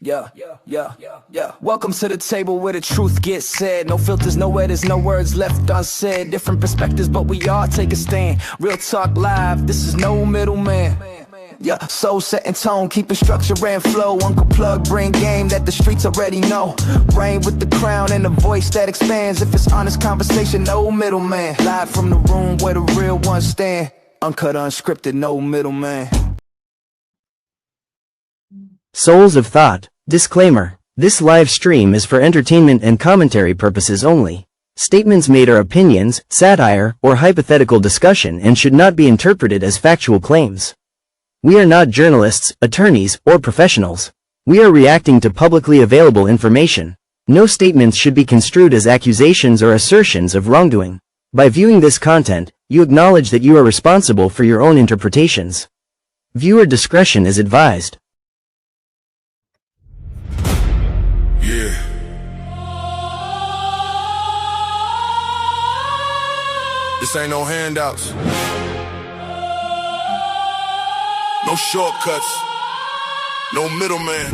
Yeah. Welcome to the table where the truth gets said. No filters, no edits, no words left unsaid. Different perspectives, but we all take a stand. Real talk live, this is no middleman. Yeah, soul setting tone, keeping structure and flow. Uncle Plug, bring game that the streets already know. Reign with the crown and a voice that expands. If it's honest conversation, no middleman. Live from the room where the real ones stand. Uncut, unscripted, no middleman. Souls of Thought. Disclaimer. This live stream is for entertainment and commentary purposes only. Statements made are opinions, satire, or hypothetical discussion and should not be interpreted as factual claims. We are not journalists, attorneys, or professionals. We are reacting to publicly available information. No statements should be construed as accusations or assertions of wrongdoing. By viewing this content, you acknowledge that you are responsible for your own interpretations. Viewer discretion is advised. Yeah. This ain't no handouts. No shortcuts. No middleman.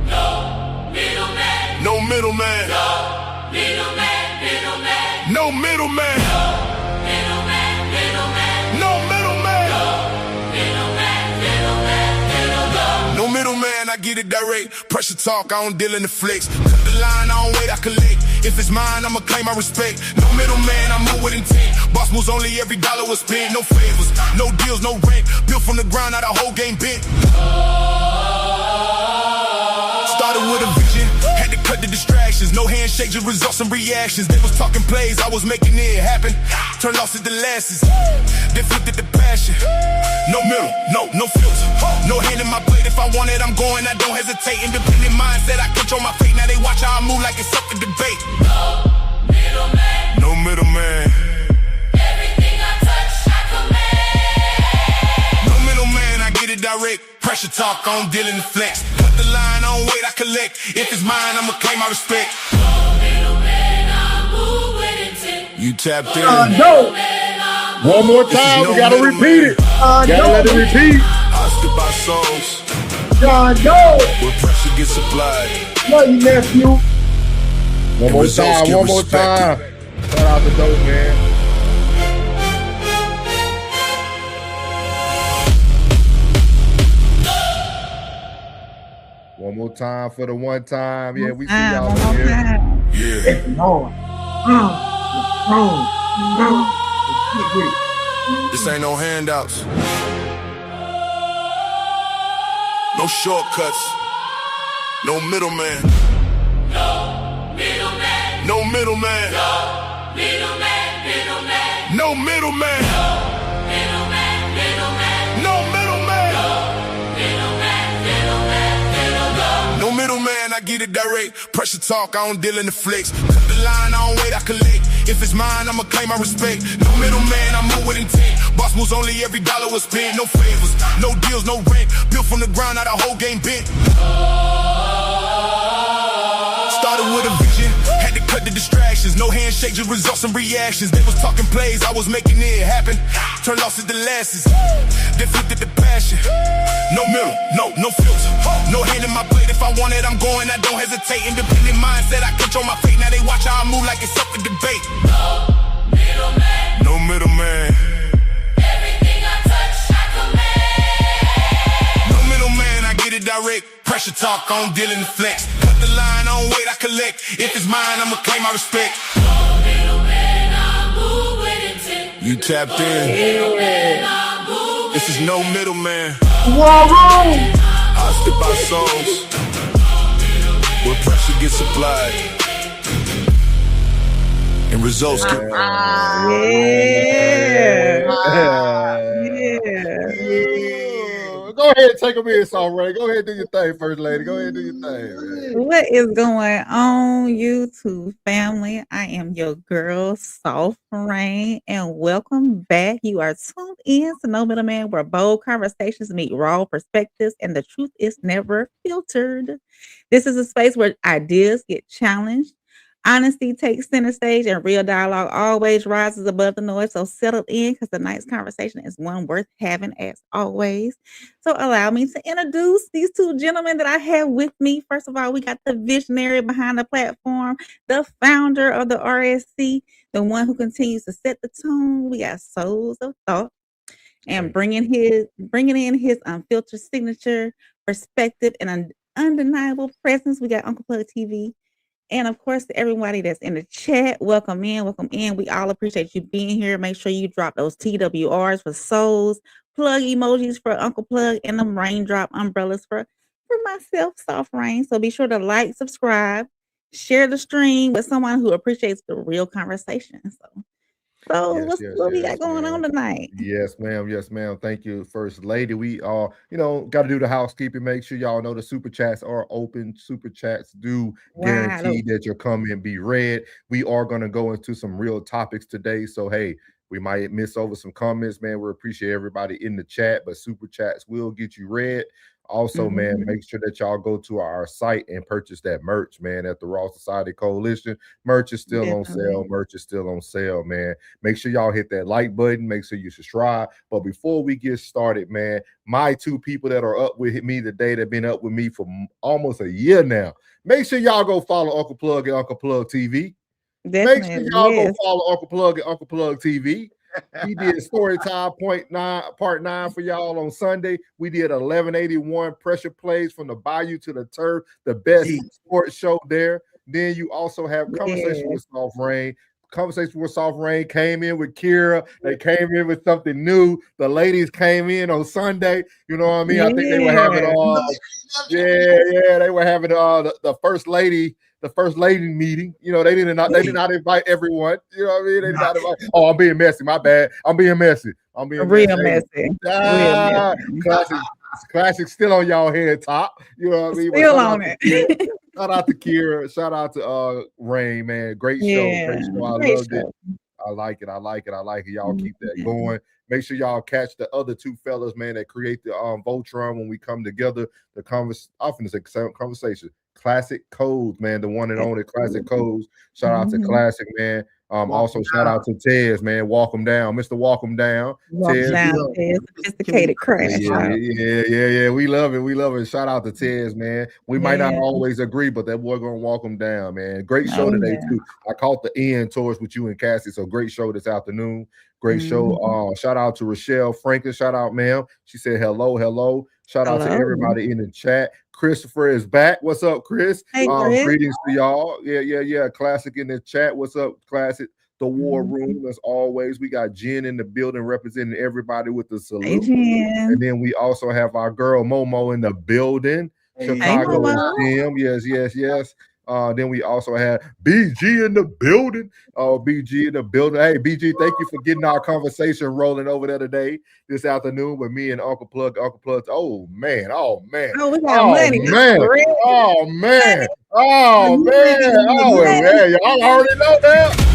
No middleman. No middleman. No middleman. Middleman. No middleman. Middleman. Middleman. No middleman. Middleman. Middleman. No middleman, I get it direct. Pressure talk, I don't deal in the flex. Cut the line, I don't wait, I collect. If it's mine, I'ma claim my respect. No middleman, I move with intent. Boss moves only, every dollar was spent. No favors, no deals, no rent. Built from the ground, now the whole game bent. Started with a vision, had to cut the distractions. No handshakes, just results and reactions. They was talking plays, I was making it happen. Turn losses to losses, then flipped it to passion. No middle, no filter. No hand in my plate, if I want it, I'm going, I don't hesitate. Independent mindset, I control my fate. Now they watch how I move like it's up for debate. No middleman. No middleman. Everything I touch, I command. No middleman, I get it direct. Pressure talk, I don't deal in the flex. Cut the line, I don't wait, I collect. If it's mine, I'ma claim my respect. No middleman, I move with intent. You tapped in. No. One more time, we gotta repeat it. Gotta let it repeat. Hosted by souls. John Doe. Where pressure gets applied. Love you, nephew. One more results time, get one more respected. time. Shout out to Dope, man. One more time for the one time. Yeah, we see y'all in here. Yeah. Lord. This ain't no handouts. No shortcuts. No middleman. No middleman. No middleman. No middleman. Middleman. No middleman. Middleman. Middleman. No middleman. Middleman. Middleman. No middleman, I get it direct. Pressure talk, I don't deal in the flex. Cut the line, I don't wait, I collect. If it's mine, I'ma claim my respect. No middleman, I move with intent. Boss moves only, every dollar was spent. No favors, no deals, no rent. Built from the ground, now the whole game bent. Started with a vision, had to cut the distractions. No handshakes, just results and reactions. They was talking plays, I was making it happen. Turn losses to losses, then flipped it to passion. No middle, no filter. No hand in my plate, if I want it, I'm going, I don't hesitate. Independent mindset, I control my fate. Now they watch how I move like it's up for debate. No middleman. No middleman. Everything I touch, I command. No middleman, I get it direct. Pressure talk, I don't deal in the flex. Cut the line, I don't wait, I collect. If it's mine, I'ma claim my respect. No middleman, I move with intent. You tapped in. Middleman, I move. This is no middleman. War room. Hosted by souls. Where pressure gets applied. And results get. Go ahead and take them in, Salt Ray. Go ahead and do your thing, First Lady. Go ahead and do your thing, man. What is going on, YouTube family? I am your girl, Soft Rain, and welcome back. You are tuned in to No Middleman, where bold conversations meet raw perspectives, and the truth is never filtered. This is a space where ideas get challenged, Honesty takes center stage and real dialogue always rises above the noise. So settle in because tonight's conversation is one worth having as always. So allow me to introduce these two gentlemen that I have with me. First of all, we got the visionary behind the platform, the founder of the RSC, the one who continues to set the tone. We got Souls of Thought and bringing in his unfiltered signature, perspective, and undeniable presence. We got Uncle Plug TV. And of course, to everybody that's in the chat, welcome in, welcome in. We all appreciate you being here. Make sure you drop those TWRs for souls, plug emojis for Uncle Plug, and them raindrop umbrellas for myself, Soft Rain. So be sure to like, subscribe, share the stream with someone who appreciates the real conversation. So what we got going on tonight? Yes, ma'am. Yes, ma'am. Thank you, First Lady. We got to do the housekeeping. Make sure y'all know the super chats are open. Super chats do guarantee that your comment be read. We are going to go into some real topics today. So, hey, we might miss over some comments, man. We appreciate everybody in the chat, but super chats will get you read. Also, man, make sure that y'all go to our site and purchase that merch, man, at the Raw Society Coalition. Merch is still on sale. Merch is still on sale, man. Make sure y'all hit that like button. Make sure you subscribe. But before we get started, man, my two people that are up with me today that have been up with me for almost a year now, make sure y'all go follow Uncle Plug and Uncle Plug TV. Make sure y'all go follow Uncle Plug and Uncle Plug TV. He did Storytime Part 9 for y'all on Sunday. We did 1181 Pressure Plays from the Bayou to the Turf, the best sports show there. Then you also have Conversation with Soft Rain. Conversation with Soft Rain came in with Kira. They came in with something new. The ladies came in on Sunday. You know what I mean? I think they were having they were having the first lady. The first lady meeting, you know, they did not invite everyone. You know what I mean? They did not invite. Oh, I'm being messy. My bad. I'm being messy. Real messy. Classic still on y'all head top. You know what I mean? Still on it. Shout out to Kira. Shout out to Rain, man. Great show. Great show. I loved it. I like it. Y'all keep that going. Make sure y'all catch the other two fellas, man, that create the Voltron when we come together. Conversation. Classic Codes, man, the one and only Classic Codes. Shout out to Classic, man. Also shout out to Tez, man. Walk them down, Mr. Walk them down. Tez, sophisticated crash. Yeah. We love it. Shout out to Tez, man. We might not always agree, but that boy gonna walk them down, man. Great show today too. I caught the end towards with you and Cassie, so great show this afternoon. Great show. Shout out to Rochelle Franklin. Shout out, ma'am. She said hello. Shout out to everybody in the chat. Christopher is back. What's up, Chris? Hey, Chris. Greetings to y'all. Yeah. Classic in the chat. What's up, Classic? The War Room, as always. We got Jen in the building representing everybody with the salute. Hey, and then we also have our girl Momo in the building. Chicago Gym. Yes. Then we also have BG in the building. BG in the building. Hey, BG, thank you for getting our conversation rolling over there today, this afternoon with me and Uncle Plug. Oh, man. Oh, we got money. Man. Oh, man. Y'all already know that.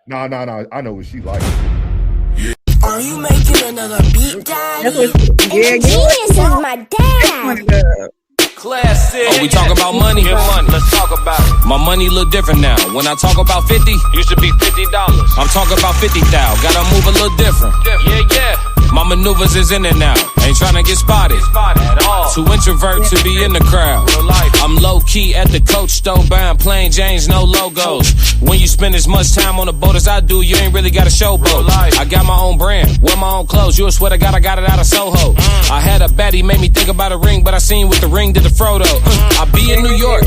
No. I know what she like. Are you making another beat, Dad? Genius is my dad. Classic. Oh, we talk about money. Let's talk about it. My money look different now. When I talk about 50, used to be $50. I'm talking about 50,000. Gotta move a little different. Yeah. My maneuvers is in and out. Ain't trying to get spotted at all. Too introvert to be in the crowd. I'm low key at the Coach store buying plain Janes, no logos. When you spend as much time on the boat as I do, you ain't really got a showboat. I got my own brand, wear my own clothes. You swear to God I got it out of Soho. I had a baddie, made me think about a ring, but I seen with the ring did the Frodo. I be in New York,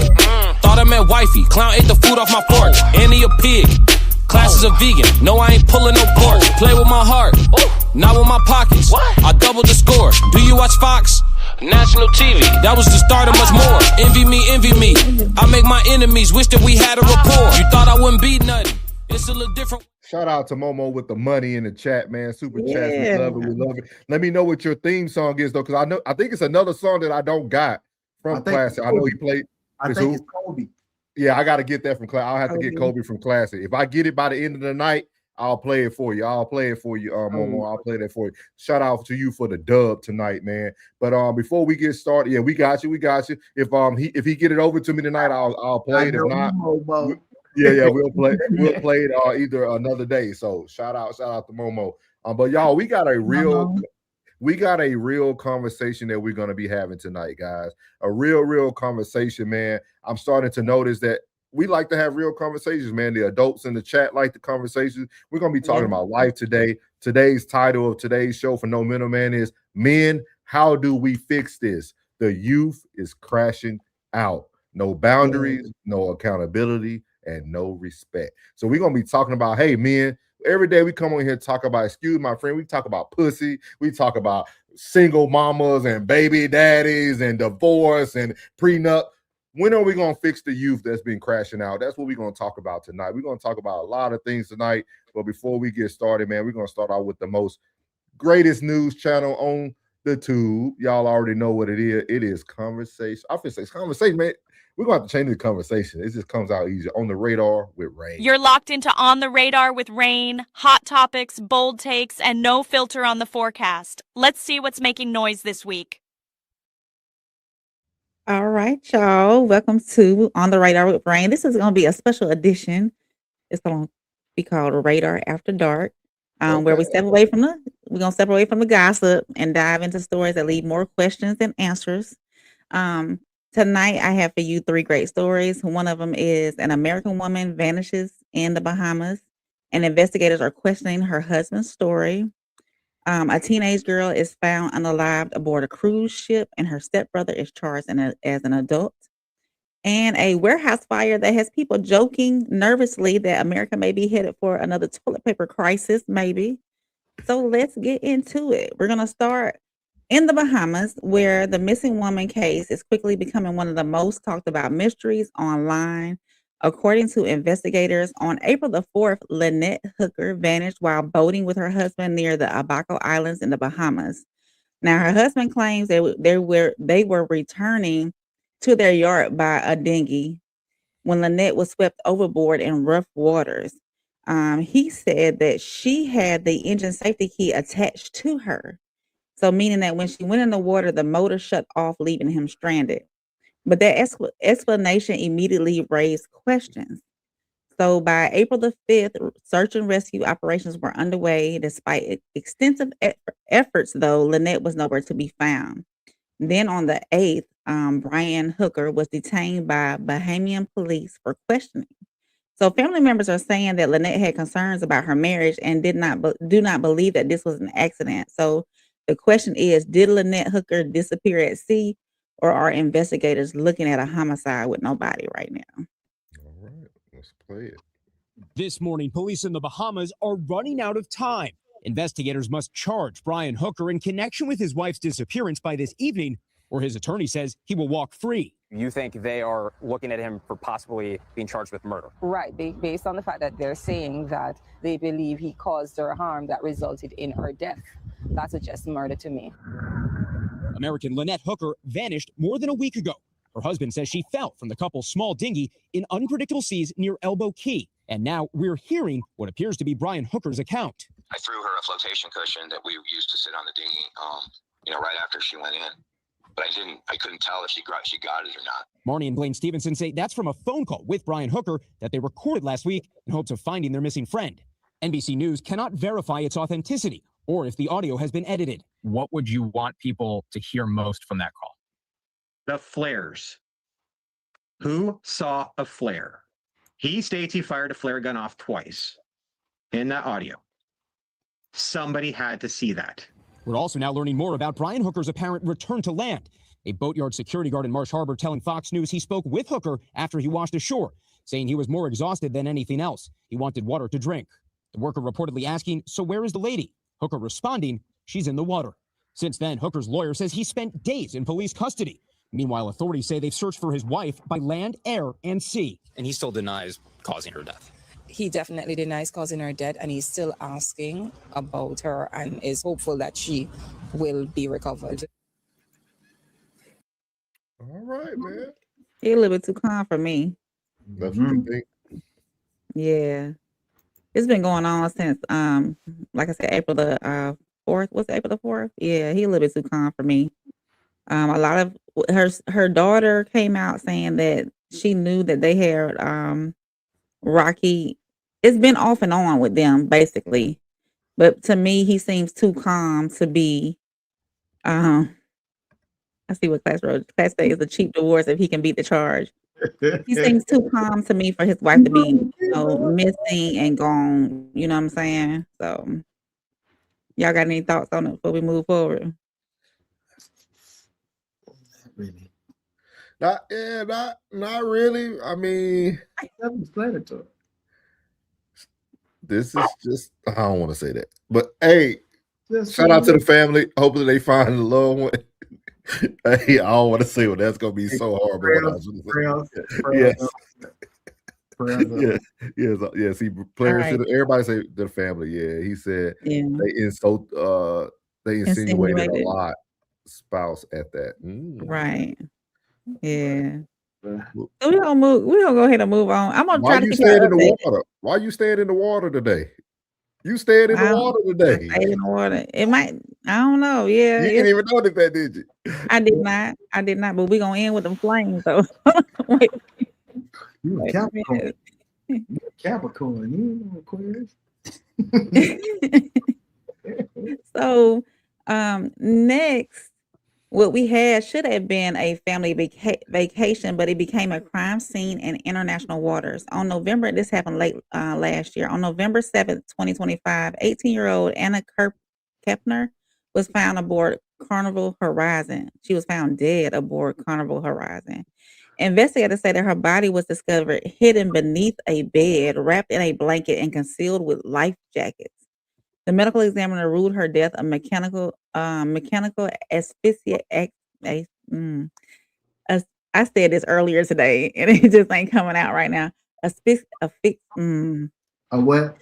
thought I meant wifey. Clown ate the food off my fork, and he a pig. Class is a vegan, no I ain't pulling no pork. Play with my heart, not with my pockets. I doubled the score, do you watch Fox? National TV, that was the start of much more. Envy me, I make my enemies wish that we had a rapport. You thought I wouldn't be nothing, it's a little different. Shout out to Momo with the money in the chat, man. Super chat, we love it. Let me know what your theme song is though, because I think it's another song that I don't got from Classic. I know he played. I think it's Kobe. Yeah, I got to get that from Classic. I'll have to get Kobe from Classic. If I get it by the end of the night, I'll play it for you. Momo. Oh. I'll play that for you. Shout out to you for the dub tonight, man. But before we get started, yeah, we got you. If he get it over to me tonight, I'll play it. If not, we'll play it either another day. So shout out to Momo. But y'all, we got a real conversation that we're going to be having tonight, guys. A real conversation, man. I'm starting to notice that we like to have real conversations, man. The adults in the chat like the conversations. We're going to be talking about life today. Today's title of today's show for No Middleman is Men, How Do We Fix This? The youth is crashing out. No boundaries, no accountability, and no respect. So we're going to be talking about, hey, men, every day we come on here and talk about, excuse my friend, we talk about pussy, we talk about single mamas and baby daddies and divorce and prenup. When are we going to fix the youth that's been crashing out? That's what we're going to talk about tonight. We're going to talk about a lot of things tonight. But before we get started, man, we're going to start out with the greatest news channel on the tube. Y'all already know what it is. It is conversation. I feel say it's conversation, man. We're going to have to change the conversation. It just comes out easier. On the radar with Rain. You're locked into On the Radar with Rain, hot topics, bold takes, and no filter on the forecast. Let's see what's making noise this week. All right, y'all. Welcome to On the Radar with Rain. This is going to be a special edition. It's going to be called Radar After Dark, where we're going to step away from the gossip and dive into stories that leave more questions than answers. Tonight, I have for you 3 great stories. One of them is an American woman vanishes in the Bahamas, and investigators are questioning her husband's story. A teenage girl is found unalived aboard a cruise ship, and her stepbrother is charged as an adult. And a warehouse fire that has people joking nervously that America may be headed for another toilet paper crisis, maybe. So let's get into it. We're going to start in the Bahamas, where the missing woman case is quickly becoming one of the most talked about mysteries online. According to investigators, on April the 4th, Lynette Hooker vanished while boating with her husband near the Abaco Islands in the Bahamas. Now, her husband claims they were returning to their yacht by a dinghy when Lynette was swept overboard in rough waters. He said that she had the engine safety key attached to her. So meaning that when she went in the water, the motor shut off, leaving him stranded. But that explanation immediately raised questions. So by April the 5th, search and rescue operations were underway. Despite extensive efforts, though, Lynette was nowhere to be found. Then on the 8th, Brian Hooker was detained by Bahamian police for questioning. So family members are saying that Lynette had concerns about her marriage and do not believe that this was an accident. So the question is, did Lynette Hooker disappear at sea, or are investigators looking at a homicide with no body right now? All right, let's play it. This morning, police in the Bahamas are running out of time. Investigators must charge Brian Hooker in connection with his wife's disappearance by this evening, or his attorney says he will walk free. You think they are looking at him for possibly being charged with murder? Right, based on the fact that they're saying that they believe he caused her harm that resulted in her death. That suggests murder to me. American Lynette Hooker vanished more than a week ago. Her husband says she fell from the couple's small dinghy in unpredictable seas near Elbow Key. And now we're hearing what appears to be Brian Hooker's account. I threw her a flotation cushion that we used to sit on the dinghy, right after she went in. But I couldn't tell if she got it or not. Marnie and Blaine Stevenson say that's from a phone call with Brian Hooker that they recorded last week in hopes of finding their missing friend. NBC News cannot verify its authenticity or if the audio has been edited. What would you want people to hear most from that call? The flares. Who saw a flare? He states he fired a flare gun off twice in that audio. Somebody had to see that. We're also now learning more about Brian Hooker's apparent return to land. A boatyard security guard in Marsh Harbor telling Fox News he spoke with Hooker after he washed ashore, saying he was more exhausted than anything else. He wanted water to drink. The worker reportedly asking, "So where is the lady?" Hooker responding, "She's in the water." Since then, Hooker's lawyer says he spent days in police custody. Meanwhile, authorities say they've searched for his wife by land, air, and sea. And he still denies causing her death. He definitely denies causing her death, and he's still asking about her and is hopeful that she will be recovered. All right, man. He's a little bit too calm for me. That's what you think. Yeah. It's been going on since, like I said, April the 4th. What's April the 4th? Yeah, he a little bit too calm for me. A lot of her daughter came out saying that she knew that they had Rocky. It's been off and on with them basically, but to me, he seems too calm to be. I see what Class wrote. Class say is a cheap divorce if he can beat the charge. He seems too calm to me for his wife to be, missing and gone. You know what I'm saying? So, y'all got any thoughts on it before we move forward? Not really. I mean, this is just, I don't want to say that, but hey, shout out to the family. Hopefully they find the loved one. Hey, I don't want to say what that's gonna be so horrible. Yes. He players Right. everybody say the family. Yeah, he said Yeah. they insinuated a Insinuated. lot spouse at that. Right. Yeah. So we're gonna go ahead and move on. I'm gonna Why try to you keep staying y'all in the updated. water? Why you staying in the water today? You stayed in the water I today. stayed in the water. It might, I don't know. Yeah, You didn't even notice that, did you? I did not. But we're gonna end with them flames though. Wait. You a Wait a Capricorn. minute. You a Capricorn. You know Aquarius. So, next, what we had should have been a family vacation, but it became a crime scene in international waters. This happened late last year. On November 7th, 2025, 18-year-old Anna Kepner was found aboard Carnival Horizon. She was found dead aboard Carnival Horizon. Investigators say that her body was discovered hidden beneath a bed, wrapped in a blanket, and concealed with life jackets. The medical examiner ruled her death a mechanical asphyxia. I said this earlier today, and it just ain't coming out right now. A what?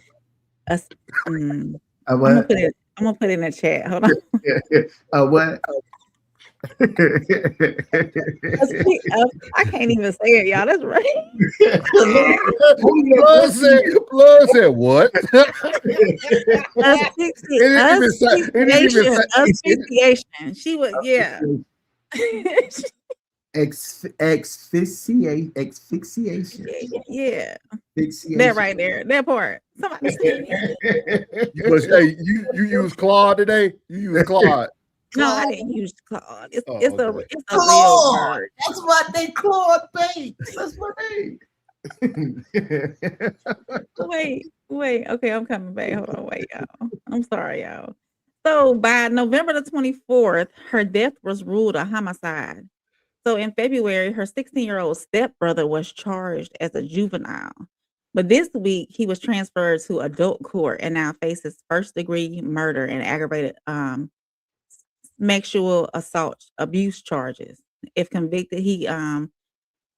I'm A gonna what? put it. I'm gonna put it in the chat. Hold on. A what? I can't even say it, y'all. That's right. Blood said what? Asphyxiation. She was, yeah. Asphyxiation. Yeah. Asphyxiation. That right there. That part. Somebody say it. Hey, you use Claude today? You use Claude. No, I didn't use Claude. It's okay. a real word. That's what they Claude bait. That's what they. Wait. Okay, I'm coming back. Hold on, wait, y'all. I'm sorry, y'all. So by November the 24th, her death was ruled a homicide. So in February, her 16-year-old stepbrother was charged as a juvenile. But this week, he was transferred to adult court and now faces first-degree murder and aggravated sexual assault abuse charges. If convicted, he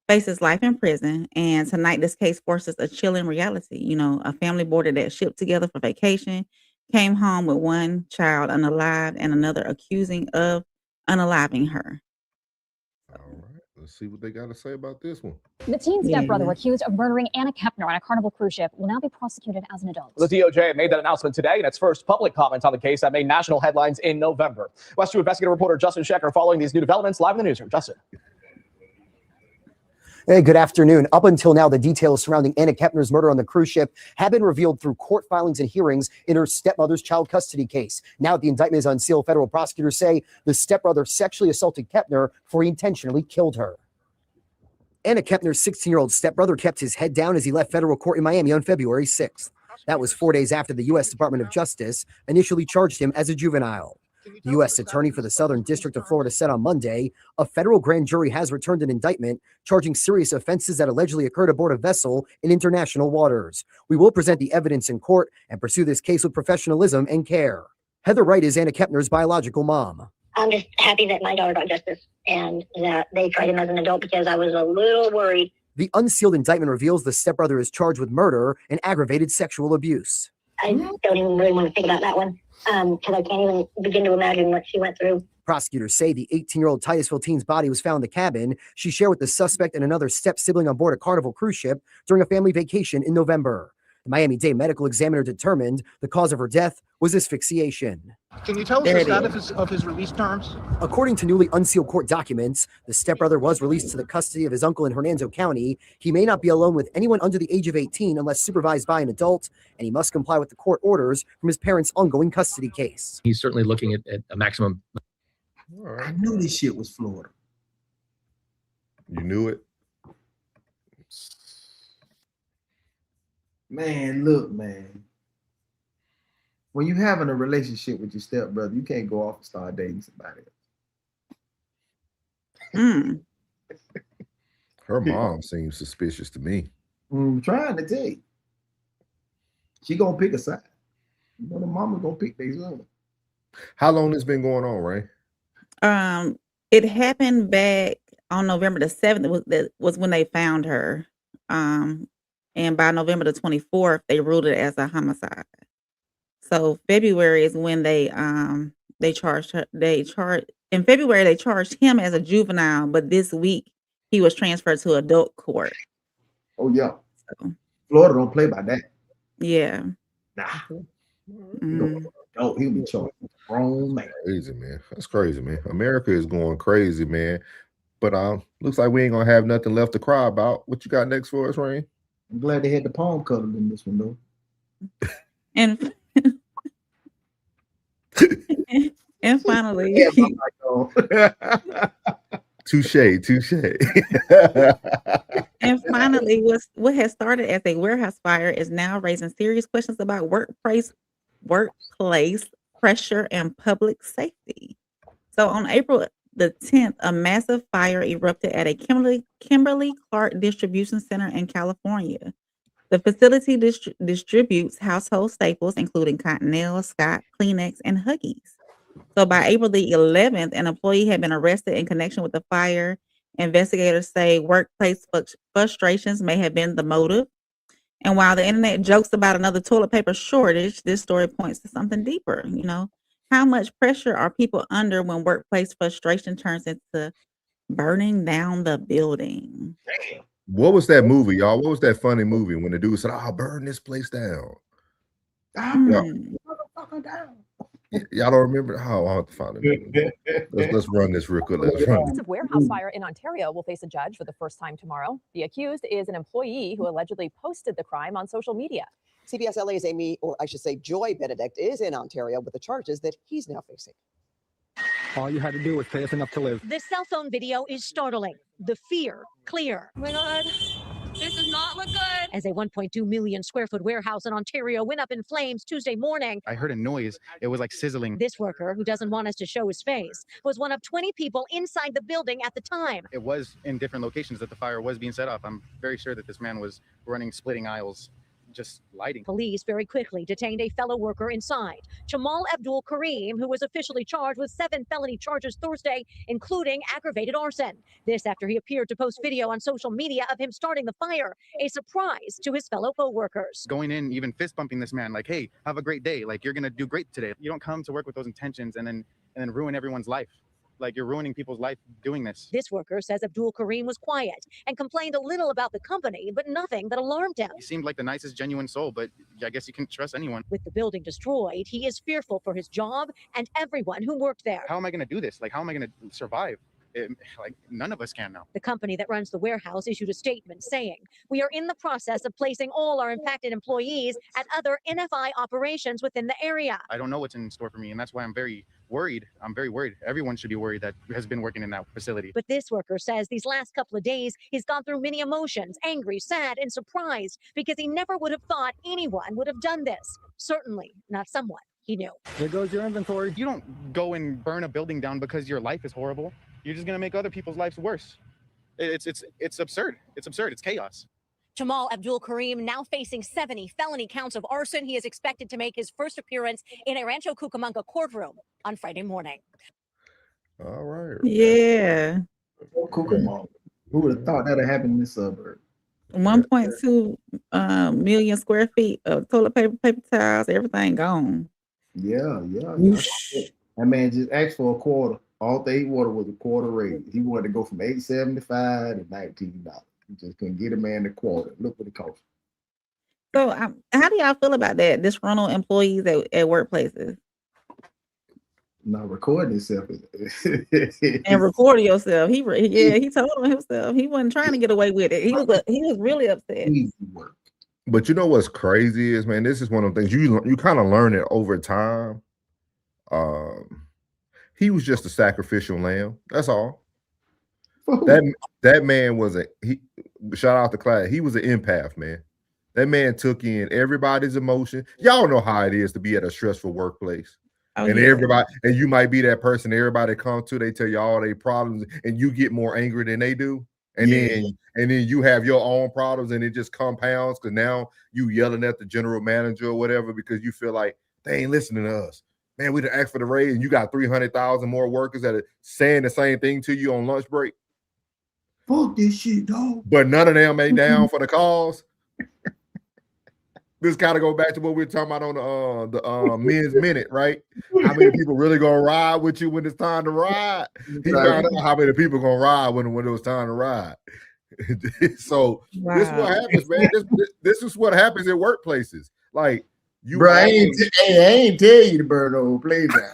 faces life in prison. And tonight, this case forces a chilling reality. A family boarded that ship together for vacation, came home with one child unalived and another accusing of unaliving her. All right, let's see what they got to say about this one. The teen stepbrother accused of murdering Anna Kepner on a Carnival cruise ship will now be prosecuted as an adult. The DOJ made that announcement today in its first public comment on the case that made national headlines in November. West 2 investigative reporter Justin Schecker following these new developments live in the newsroom. Justin. Hey, good afternoon. Up until now, the details surrounding Anna Kepner's murder on the cruise ship have been revealed through court filings and hearings in her stepmother's child custody case. Now the indictment is unsealed. Federal prosecutors say the stepbrother sexually assaulted Kepner before he intentionally killed her. Anna Kepner's 16-year-old stepbrother kept his head down as he left federal court in Miami on February 6th. That was 4 days after the U.S. Department of Justice initially charged him as a juvenile. The U.S. Attorney for the Southern District of Florida said on Monday, a federal grand jury has returned an indictment charging serious offenses that allegedly occurred aboard a vessel in international waters. We will present the evidence in court and pursue this case with professionalism and care. Heather Wright is Anna Kepner's biological mom. I'm just happy that my daughter got justice and that they tried him as an adult because I was a little worried. The unsealed indictment reveals the stepbrother is charged with murder and aggravated sexual abuse. I don't even really want to think about that one because I can't even begin to imagine what she went through. Prosecutors say the 18-year-old Titusville teen's body was found in the cabin she shared with the suspect and another step-sibling on board a Carnival cruise ship during a family vacation in November. The Miami-Dade medical examiner determined the cause of her death was asphyxiation. Can you tell us the status of his release terms? According to newly unsealed court documents, the stepbrother was released to the custody of his uncle in Hernando County. He may not be alone with anyone under the age of 18 unless supervised by an adult, and he must comply with the court orders from his parents' ongoing custody case. He's certainly looking at a maximum. I knew this shit was Florida. You knew it? Man, look, man. When you're having a relationship with your stepbrother, you can't go off and start dating somebody else. Her mom seems suspicious to me. I'm trying to tell you. She gonna pick a side. You know, the mama's gonna pick their son. How long has been going on, Ray? It happened back on November the 7th. Was when they found her. And by November the 24th, they ruled it as a homicide. So February is when they charged her. In February they charged him as a juvenile, but this week he was transferred to adult court. Oh yeah. So, Florida don't play by that. yeah. Nah. He'll be charged with a grown man. Crazy, man. That's crazy, man. America is going crazy, man. But looks like we ain't gonna have nothing left to cry about. What you got next for us, Rain? I'm glad they had the palm colored in this one though. And and finally, touche. And finally, what has started as a warehouse fire is now raising serious questions about workplace pressure and public safety. So on April the 10th, a massive fire erupted at a Kimberly Clark distribution center in California. The facility distributes household staples, including Cottonelle, Scott, Kleenex, and Huggies. So by April the 11th, an employee had been arrested in connection with the fire. Investigators say workplace frustrations may have been the motive. And while the internet jokes about another toilet paper shortage, this story points to something deeper. You know, how much pressure are people under when workplace frustration turns into burning down the building? What was that movie, y'all? What was that funny movie when the dude said, "I'll burn this place down"? Y'all don't remember? Oh, I'll have to find it. Let's run this real quick. Let's run A warehouse fire in Ontario will face a judge for the first time tomorrow. The accused is an employee who allegedly posted the crime on social media. CBS LA's Amy, or I should say Joy Benedict, is in Ontario with the charges that he's now facing. All you had to do was pay us enough to live. This cell phone video is startling. The fear clear. Oh my God, this does not look good. As a 1.2 million square foot warehouse in Ontario went up in flames Tuesday morning. I heard a noise. It was like sizzling. This worker, who doesn't want us to show his face, was one of 20 people inside the building at the time. It was in different locations that the fire was being set off. I'm very sure that this man was running splitting aisles, just lighting. Police very quickly detained a fellow worker inside, Jamal Abdul Kareem, who was officially charged with 7 felony charges Thursday, including aggravated arson. This after he appeared to post video on social media of him starting the fire, a surprise to his fellow co-workers. Going in, even fist bumping this man, like, "Hey, have a great day. Like, you're gonna do great today." You don't come to work with those intentions and then ruin everyone's life. Like, you're ruining people's life doing this. This worker says Abdul Kareem was quiet and complained a little about the company, but nothing that alarmed him. He seemed like the nicest, genuine soul, but I guess you can trust anyone. With the building destroyed, he is fearful for his job and everyone who worked there. How am I going to do this? Like, how am I going to survive? Like, none of us can now. The company that runs the warehouse issued a statement saying, "We are in the process of placing all our impacted employees at other NFI operations within the area." I don't know what's in store for me, and that's why I'm very worried. I'm very worried. Everyone should be worried that has been working in that facility. But this worker says these last couple of days, he's gone through many emotions, angry, sad, and surprised, because he never would have thought anyone would have done this. Certainly not someone he knew. There goes your inventory. You don't go and burn a building down because your life is horrible. You're just going to make other people's lives worse. It's absurd. It's absurd. It's chaos. Jamal Abdul Kareem now facing 70 felony counts of arson. He is expected to make his first appearance in a Rancho Cucamonga courtroom on Friday morning. All right. Yeah. Cucamonga. Who would have thought that would happen in this suburb? 1.2 million square feet of toilet paper towels, everything gone. Yeah. That man just asked for a quarter. All they water was a quarter raise. He wanted to go from $8.75 to $19. He just couldn't get a man the quarter. Look what it cost. So, how do y'all feel about that? Disgruntled employees at workplaces Not recording himself. and recording yourself. He told on himself. He wasn't trying to get away with it. He was really upset. Easy work. But you know what's crazy is, man, this is one of the things you kind of learn it over time. He was just a sacrificial lamb. That's all. That man was shout out to Clyde. He was an empath, man. That man took in everybody's emotion. Y'all know how it is to be at a stressful workplace. Everybody, and you might be that person everybody comes to, they tell you all their problems, and you get more angry than they do. And then you have your own problems, and it just compounds because now you yelling at the general manager or whatever because you feel like they ain't listening to us. Man, we done asked for the raise, and you got 300,000 more workers that are saying the same thing to you on lunch break. Fuck this shit, dog. But none of them ain't down for the cause. This kind of go back to what we were talking about on the Men's Minute, right? How many people really gonna ride with you when it's time to ride? He found out how many people gonna ride when it was time to ride. So this is what happens, man. This is what happens in workplaces. Like you, bro, I ain't tell you to burn the whole place down.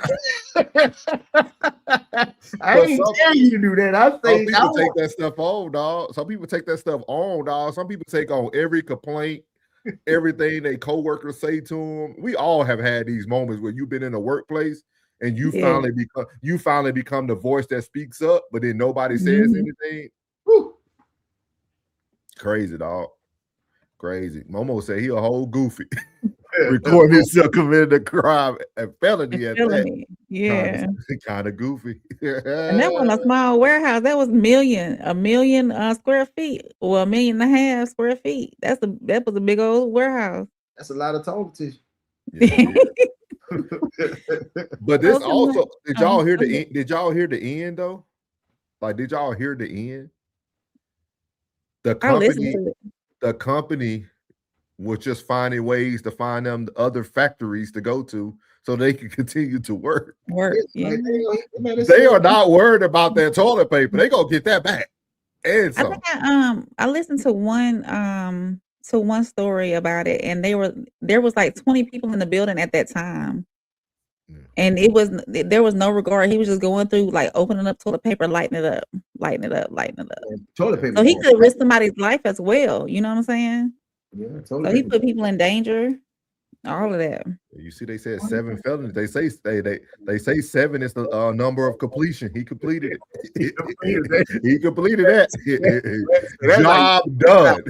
I ain't tell you to do that. I say some people take that stuff on, dog. Some people take that stuff on, dog. Some people take on every complaint. Everything they coworkers say to them. We all have had these moments where you've been in a workplace and you finally become the voice that speaks up, but then nobody says anything. Woo. Crazy, dog. Crazy. Momo said he a whole goofy. Recording himself committed a crime, a felony at that. Yeah. Kind of goofy. And that wasn't a small warehouse. That was a million square feet, or 1.5 million square feet. That was a big old warehouse. That's a lot of talk tissue. Yeah. But this also, did y'all hear the end? Did y'all hear the end though? Like, did y'all hear the end? The company was just finding ways to find them other factories to go to so they can continue to work. Yeah. They are not worried about their toilet paper. They gonna get that back. And I think I listened to one story about it, and there was like 20 people in the building at that time. And there was no regard. He was just going through, like, opening up toilet paper, lighting it up. Toilet paper. So he could risk somebody's life as well. You know what I'm saying? Yeah, so he put people in danger. All of that. You see, they said 7 felonies. They say 7 is the number of completion. He completed it. He completed that. Job done.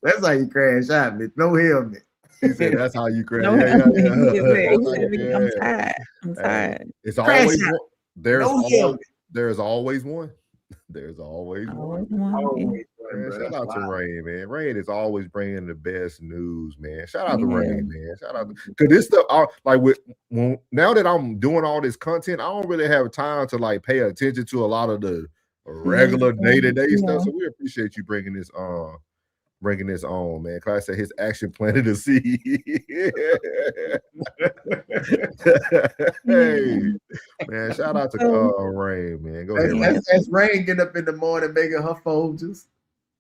That's how you crash out, bitch. No helmet. He said that's how you crash. I'm tired. It's always one. There's always one. There's always one. Man, shout out to Rain, man. Rain is always bringing the best news, man. Shout out to Rain, man. Shout out because this stuff, now that I'm doing all this content, I don't really have time to like pay attention to a lot of the regular day-to-day stuff. So we appreciate you bringing this on. Man. Class said his action planted a seed. Hey, man, shout out to Rain, man. Go ahead. That's Rain getting up in the morning making her Folgers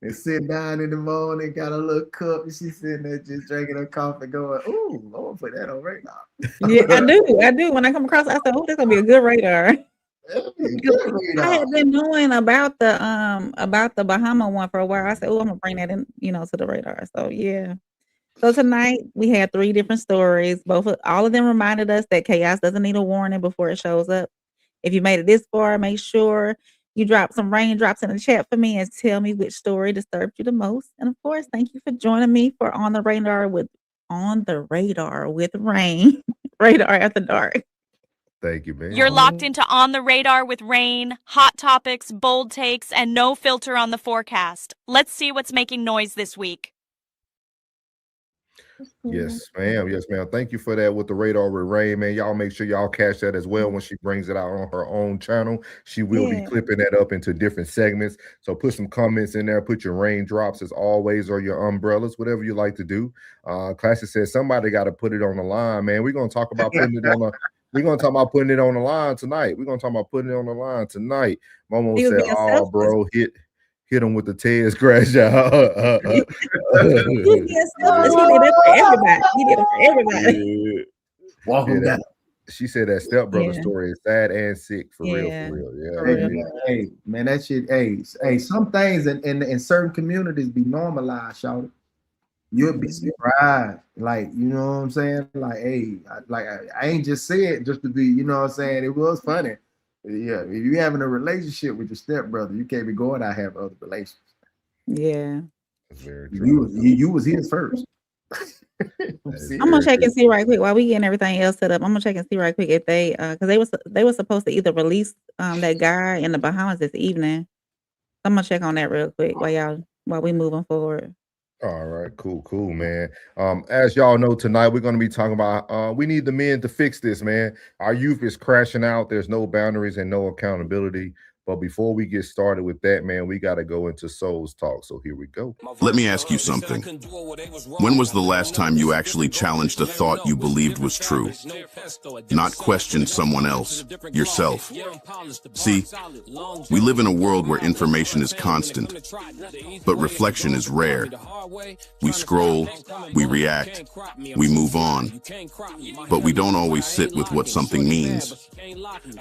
and sitting down in the morning, got a little cup, and she's sitting there just drinking her coffee, going, "Ooh, I'm gonna put that on radar." Yeah, I do. When I come across, I said, "Oh, that's gonna be a good radar." I had been knowing about the Bahama one for a while. I said, "Oh, I'm gonna bring that in, to the radar." So yeah. So tonight we had 3 different stories. All of them reminded us that chaos doesn't need a warning before it shows up. If you made it this far, make sure you drop some raindrops in the chat for me and tell me which story disturbed you the most. And of course, thank you for joining me for On the Radar with Rain. Radar After Dark. Thank you, man. You're locked into On the Radar with Rain, hot topics, bold takes, and no filter on the forecast. Let's see what's making noise this week. Yes, ma'am. Yes, ma'am. Thank you for that with the Radar with Rain, man. Y'all make sure y'all catch that as well when she brings it out on her own channel. She will be clipping that up into different segments. So put some comments in there. Put your raindrops as always or your umbrellas, whatever you like to do. Classic says somebody got to put it on the line, man. We're going to talk about putting it on the We're going to talk about putting it on the line tonight. Momo said, "Oh, bro, hit hit him with the Ted scratch out. He did that for everybody. He did it for everybody. Walk him down. She said that stepbrother Yeah. story is sad and sick for real, Yeah. for real. Yeah. For Hey, real. man, hey, man, that shit. Hey, some things in certain communities be normalized, y'all. You'll be surprised, like, you know what I'm saying? Like, hey, I ain't just say it just to be, you know what I'm saying? It was funny. Yeah, if you having a relationship with your stepbrother, you can't be going out have other relations. Yeah. That's very true. You was his first. I'm gonna check and see right quick while we getting everything else set up. I'm gonna check and see right quick if they because they were supposed to either release that guy in the Bahamas this evening. I'm gonna check on that real quick while we moving forward. All right, cool, man. As y'all know, tonight we're going to be talking about we need the men to fix this, man. Our youth is crashing out. There's no boundaries and no accountability. But before we get started with that, man, we got to go into Souls Talk. So here we go. Let me ask you something. When was the last time you actually challenged a thought you believed was true? Not questioned someone else, yourself. See, we live in a world where information is constant, but reflection is rare. We scroll, we react, we move on, but we don't always sit with what something means.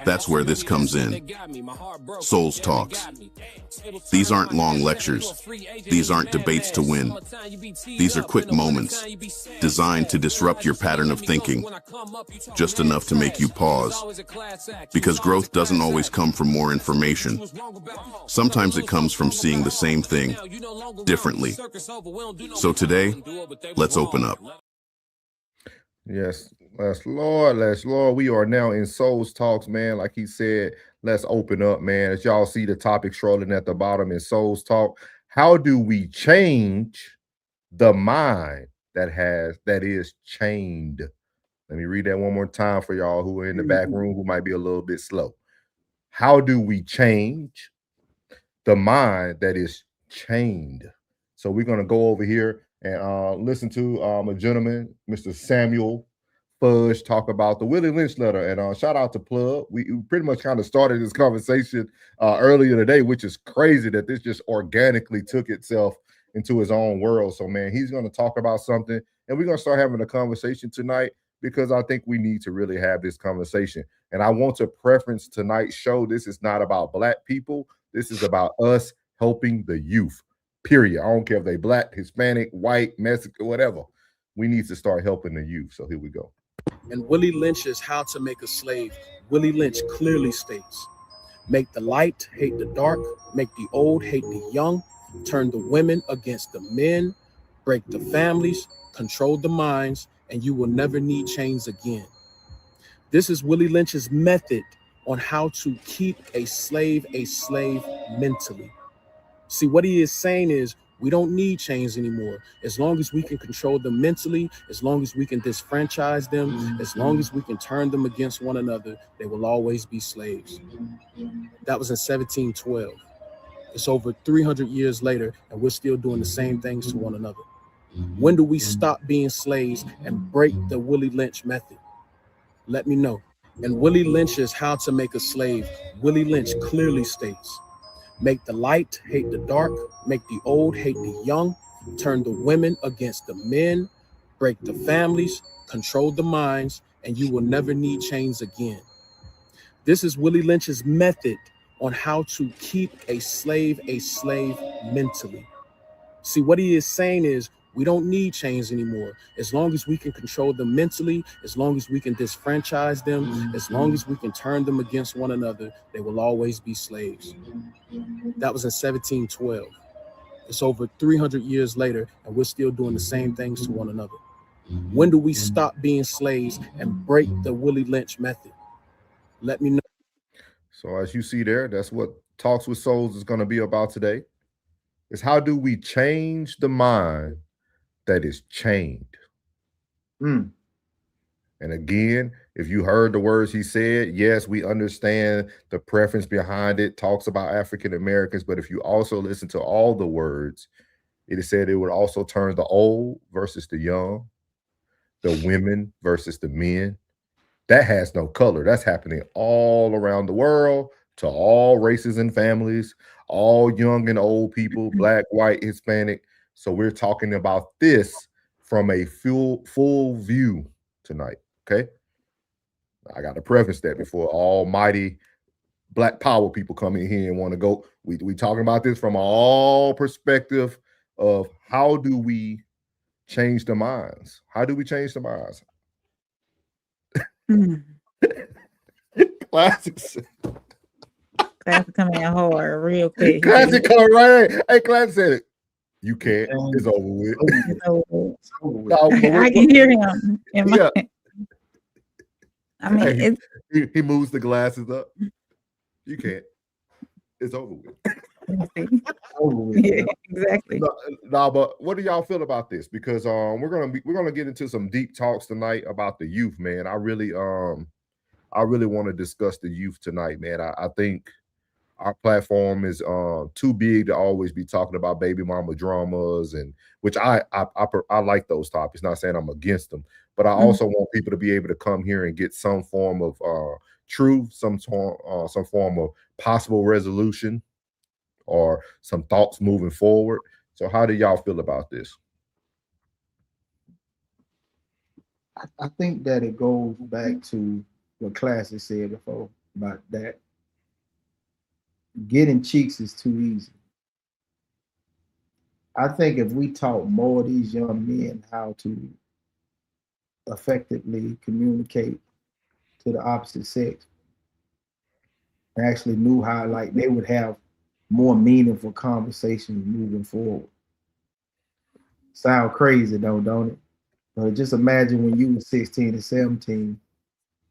That's where this comes in. Souls Talks. These aren't long lectures. These aren't debates to win. These are quick moments, designed to disrupt your pattern of thinking, just enough to make you pause. Because growth doesn't always come from more information. Sometimes it comes from seeing the same thing differently. So today, let's open up. Yes, let's Lord. We are now in Souls Talks, man. Like he said, let's open up, man. As y'all see the topic scrolling at the bottom in Souls Talk, how do we change the mind that is chained? Let me read that one more time for y'all who are in the back room who might be a little bit slow. How do we change the mind that is chained? So we're going to go over here and listen to a gentleman, Mr. Samuel Fudge, talk about the Willie Lynch letter. And shout out to Plug. We pretty much kind of started this conversation earlier today, which is crazy that this just organically took itself into his own world. So, man, he's going to talk about something, and we're going to start having a conversation tonight because I think we need to really have this conversation. And I want to preference tonight's show. This is not about Black people. This is about us helping the youth. Period. I don't care if they Black, Hispanic, white, Mexican, whatever. We need to start helping the youth. So here we go. And Willie Lynch's How to Make a Slave, Willie Lynch clearly states, make the light hate the dark, make the old hate the young, turn the women against the men, break the families, control the minds, and you will never need chains again. This is Willie Lynch's method on how to keep a slave mentally. See, what he is saying is we don't need chains anymore. As long as we can control them mentally, as long as we can disfranchise them, as long as we can turn them against one another, they will always be slaves. That was in 1712. It's over 300 years later, and we're still doing the same things to one another. When do we stop being slaves and break the Willie Lynch method? Let me know. And Willie Lynch's How to Make a Slave, Willie Lynch clearly states, make the light hate the dark, make the old hate the young, turn the women against the men, break the families, control the minds, and you will never need chains again. This is Willie Lynch's method on how to keep a slave mentally. See, what he is saying is we don't need chains anymore. As long as we can control them mentally, as long as we can disfranchise them, as long as we can turn them against one another, they will always be slaves. That was in 1712. It's over 300 years later, and we're still doing the same things to one another. When do we stop being slaves and break the Willie Lynch method? Let me know. So as you see there, that's what Talks with Souls is going to be about today. Is how do we change the mind that is chained? And again, if you heard the words he said, yes, we understand the preference behind it, talks about African Americans, but if you also listen to all the words, it is said it would also turn the old versus the young, the women versus the men. That has no color. That's happening all around the world. to all races and families, all young and old people, Black, white, Hispanic. So we're talking about this from a full view tonight. Okay. I got to preface that before almighty Black power people come in here and want to go. We talking about this from all perspective of how do we change the minds? How do we change the minds? Classics. Classic coming in hard real quick. Classic come right. Hey, Classic said it. You can't. It's over with. It's over with. No, I can hear him in my. I mean, hey, he moves the glasses up. You can't. It's over with. Over with. Yeah, exactly. No, but what do y'all feel about this? Because we're gonna get into some deep talks tonight about the youth, man. I really want to discuss the youth tonight, man. I think our platform is too big to always be talking about baby mama dramas, and which I like those topics. Not saying I'm against them, but I also want people to be able to come here and get some form of truth, some form of possible resolution, or some thoughts moving forward. So how do y'all feel about this? I think that it goes back to what Classic said before about that. Getting cheeks is too easy. I think if we taught more of these young men how to effectively communicate to the opposite sex, and actually knew how, like, they would have more meaningful conversations moving forward. Sound crazy though, don't it? But just imagine when you were 16 and 17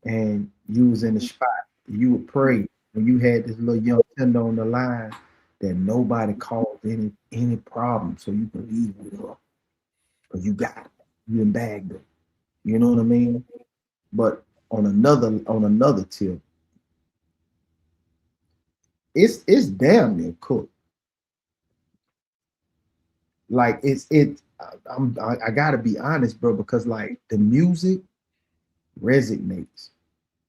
and you was in the spot, you would pray when you had this little young tender on the line that nobody caused any problem, so you can leave with her. Because you got it. You in bagged her. You know what I mean? But on another tip, it's damn near cooked. Like I gotta be honest, bro, because like the music resonates.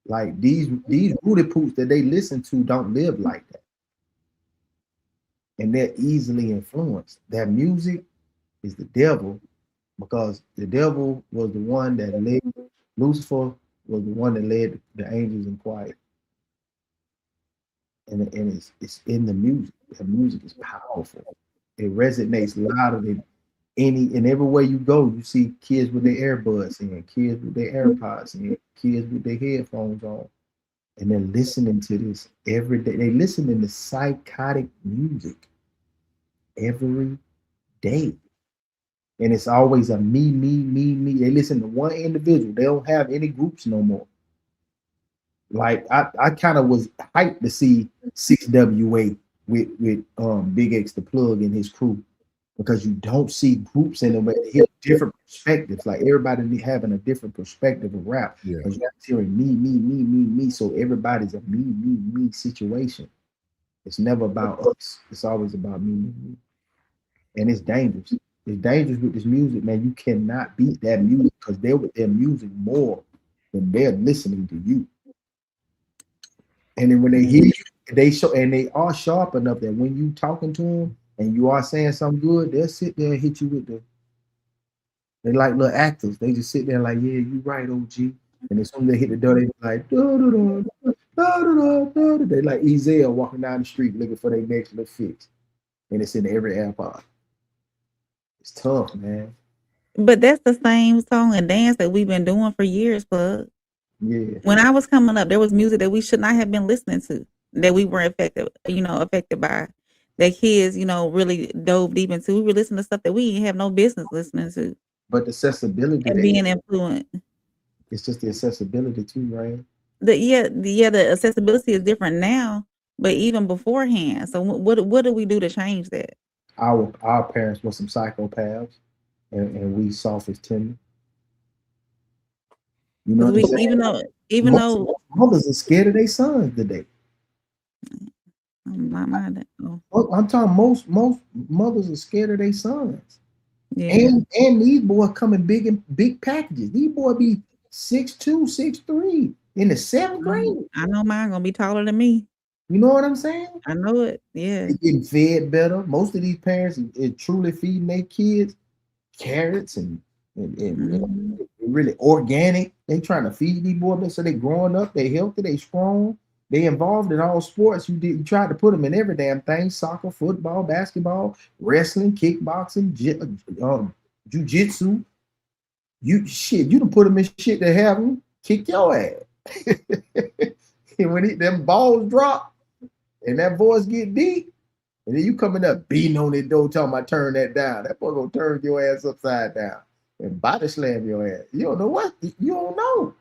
Like these booty poops that they listen to don't live like that. And they're easily influenced. That music is the devil, because the devil was the one that led Lucifer, was the one that led the angels in quiet. And it's in the music. The music is powerful. It resonates louder than and everywhere you go, you see kids with their earbuds in, kids with their AirPods in, kids with their headphones on, and they're listening to this every day. They listen to psychotic music every day. And it's always a me. They listen to one individual. They don't have any groups no more. Like I kind of was hyped to see 6WA with Big X the Plug and his crew, because you don't see groups in them, but they hear different perspectives. Like everybody having a different perspective of rap. Yeah. Because you're hearing me. So everybody's a me situation. It's never about us. It's always about me. And it's dangerous. It's dangerous with this music, man. You cannot beat that music, because they're with their music more than they're listening to you. And then when they hear you, they are sharp enough that when you talking to them and you are saying something good, they'll sit there and hit you with they like little actors. They just sit there like, yeah, you right, OG. And as soon as they hit the door, they like, they like Ezel walking down the street looking for their next little fix. And it's in every AirPod. It's tough, man. But that's the same song and dance that we've been doing for years, Plug. Yeah. When I was coming up, there was music that we should not have been listening to, that we were affected by. That kids, really dove deep into. We were listening to stuff that we didn't have no business listening to. But the accessibility and being influenced. It's just the accessibility too, right? The accessibility is different now, but even beforehand. So what do we do to change that? Our parents were some psychopaths, and we soft as timber. You know, even though mothers are scared of their sons today. I'm talking most mothers are scared of their sons. Yeah. And these boys come in big packages. These boys be 6'2", 6'3" in the 7th grade. I know mine gonna be taller than me. You know what I'm saying? I know it. Yeah. They getting fed better. Most of these parents are truly feeding their kids carrots and really organic. They trying to feed these boys so they growing up, they healthy, they strong, they involved in all sports. You tried to put them in every damn thing: soccer, football, basketball, wrestling, kickboxing, jiu-jitsu. You done put them in shit to have them kick your ass. And when them balls drop and that voice get deep, and then you coming up beating on that door talking about turn that down. That boy gonna turn your ass upside down and body slam your ass. You don't know what? You don't know.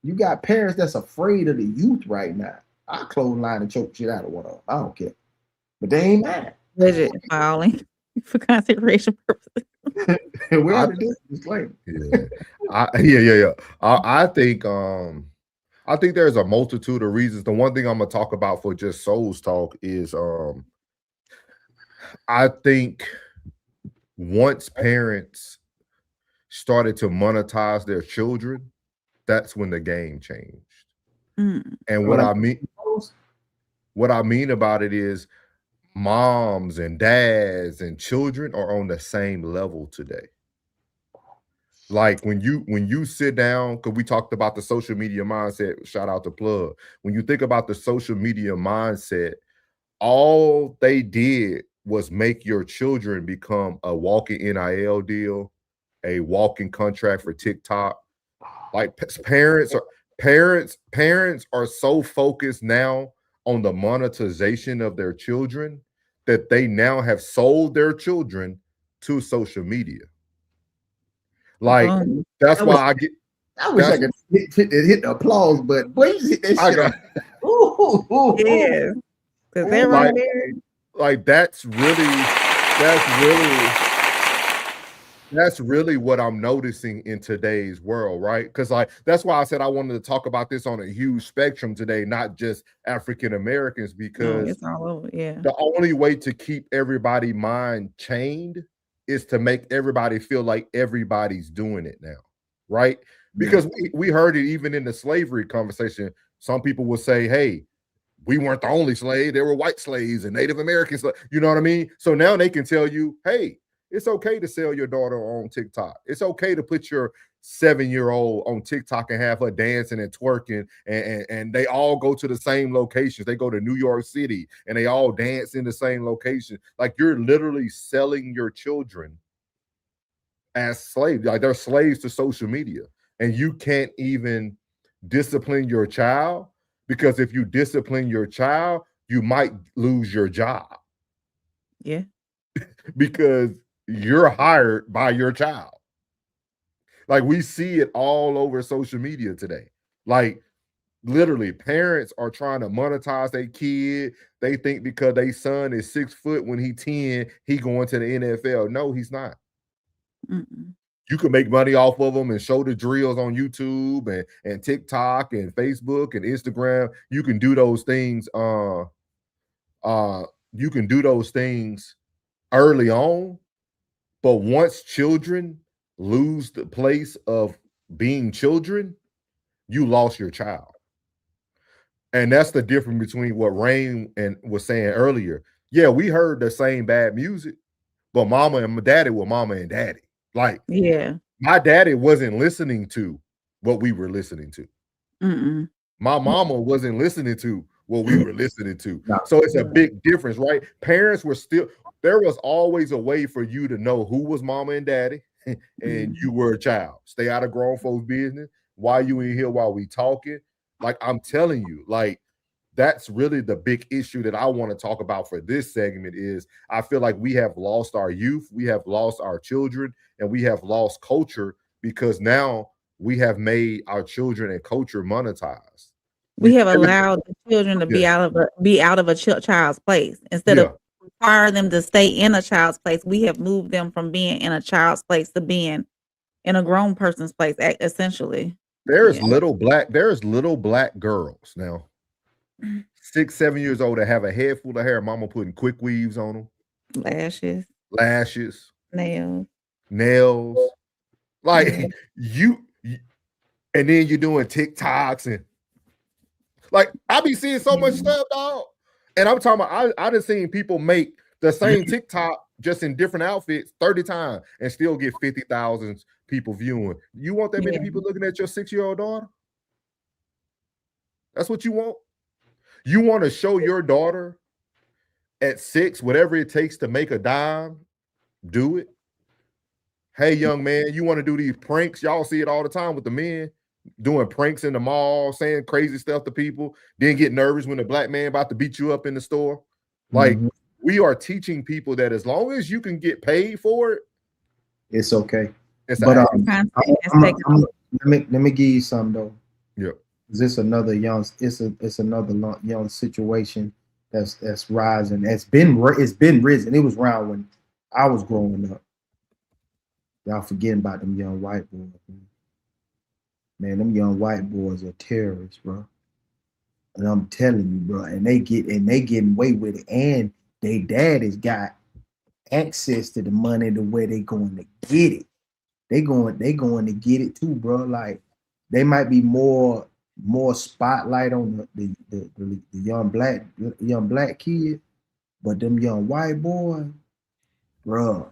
You got parents that's afraid of the youth right now. I clothesline and choke shit out of one of them. I don't care. But they ain't mad. Budget filing for consideration purposes. We already did this claim. I think there's a multitude of reasons. The one thing I'm gonna talk about for just Souls Talk is I think once parents started to monetize their children, that's when the game changed. And what I mean about it is moms and dads and children are on the same level today. Like when you sit down, because we talked about the social media mindset, shout out to Plug. When you think about the social media mindset, all they did was make your children become a walking NIL deal, a walking contract for TikTok. Like parents are so focused now on the monetization of their children that they now have sold their children to social media. Like that's why I get. I wish I could hit the applause button. Boy, you hit that shit. Yeah, because they're right there. Like that's really what I'm noticing in today's world, right? Because like that's why I said I wanted to talk about this on a huge spectrum today, not just African Americans, because it's all over. Yeah, the only way to keep everybody's mind chained is to make everybody feel like everybody's doing it now, right? Because we heard it even in the slavery conversation. Some people will say, hey, we weren't the only slave. There were white slaves and Native Americans. You know what I mean? So now they can tell you, hey, it's okay to sell your daughter on TikTok. It's okay to put your 7-year-old on TikTok and have her dancing and twerking, and they all go to the same locations. They go to New York City and they all dance in the same location. Like you're literally selling your children as slaves. Like they're slaves to social media, and you can't even discipline your child, because if you discipline your child, you might lose your job. Yeah. Because you're hired by your child. Like we see it all over social media today. Like literally parents are trying to monetize their kid. They think because their son is 6 foot when he's 10, he going to the NFL. No, he's not. You can make money off of them and show the drills on YouTube and TikTok and Facebook and Instagram. You can do those things. You can do those things early on. But once children lose the place of being children, you lost your child. And that's the difference between what Rain was saying earlier. Yeah, we heard the same bad music, but mama and my daddy were mama and daddy. Like, yeah, my daddy wasn't listening to what we were listening to. My mama wasn't listening to what we were listening to. So it's a big difference, right? Parents were still, there was always a way for you to know who was mama and daddy and you were a child. Stay out of grown folks' business. Why you in here while we talking? Like, I'm telling you, like, that's really the big issue that I want to talk about for this segment is I feel like we have lost our youth, we have lost our children, and we have lost culture because now we have made our children and culture monetized. We have allowed the children to be out of a child's place instead of requiring them to stay in a child's place. We have moved them from being in a child's place to being in a grown person's place, essentially. There's little black girls now, 6, 7 years old, that have a head full of hair. Mama putting quick weaves on them, lashes, nails. Like you, and then you're doing TikToks and Like I be seeing so much stuff, dog. And I'm talking about I done seen people make the same TikTok just in different outfits 30 times and still get 50,000 people viewing. You want that many people looking at your 6-year-old daughter? That's what you want? You want to show your daughter at 6, whatever it takes to make a dime, do it. Hey, young man, you want to do these pranks? Y'all see it all the time with the men doing pranks in the mall, saying crazy stuff to people, then get nervous when a black man about to beat you up in the store. Like, we are teaching people that as long as you can get paid for it, it's okay. It's but let me give you something though. Yeah. This another young, it's another young situation that's rising. It's been risen. It was around when I was growing up. Y'all forgetting about them young white boys. Man, them young white boys are terrorists, bro. And I'm telling you, bro, and they getting away with it. And they daddies got access to the money the way they going to get it. They going to get it too, bro. Like they might be more spotlight on the young black kid, but them young white boys, bro,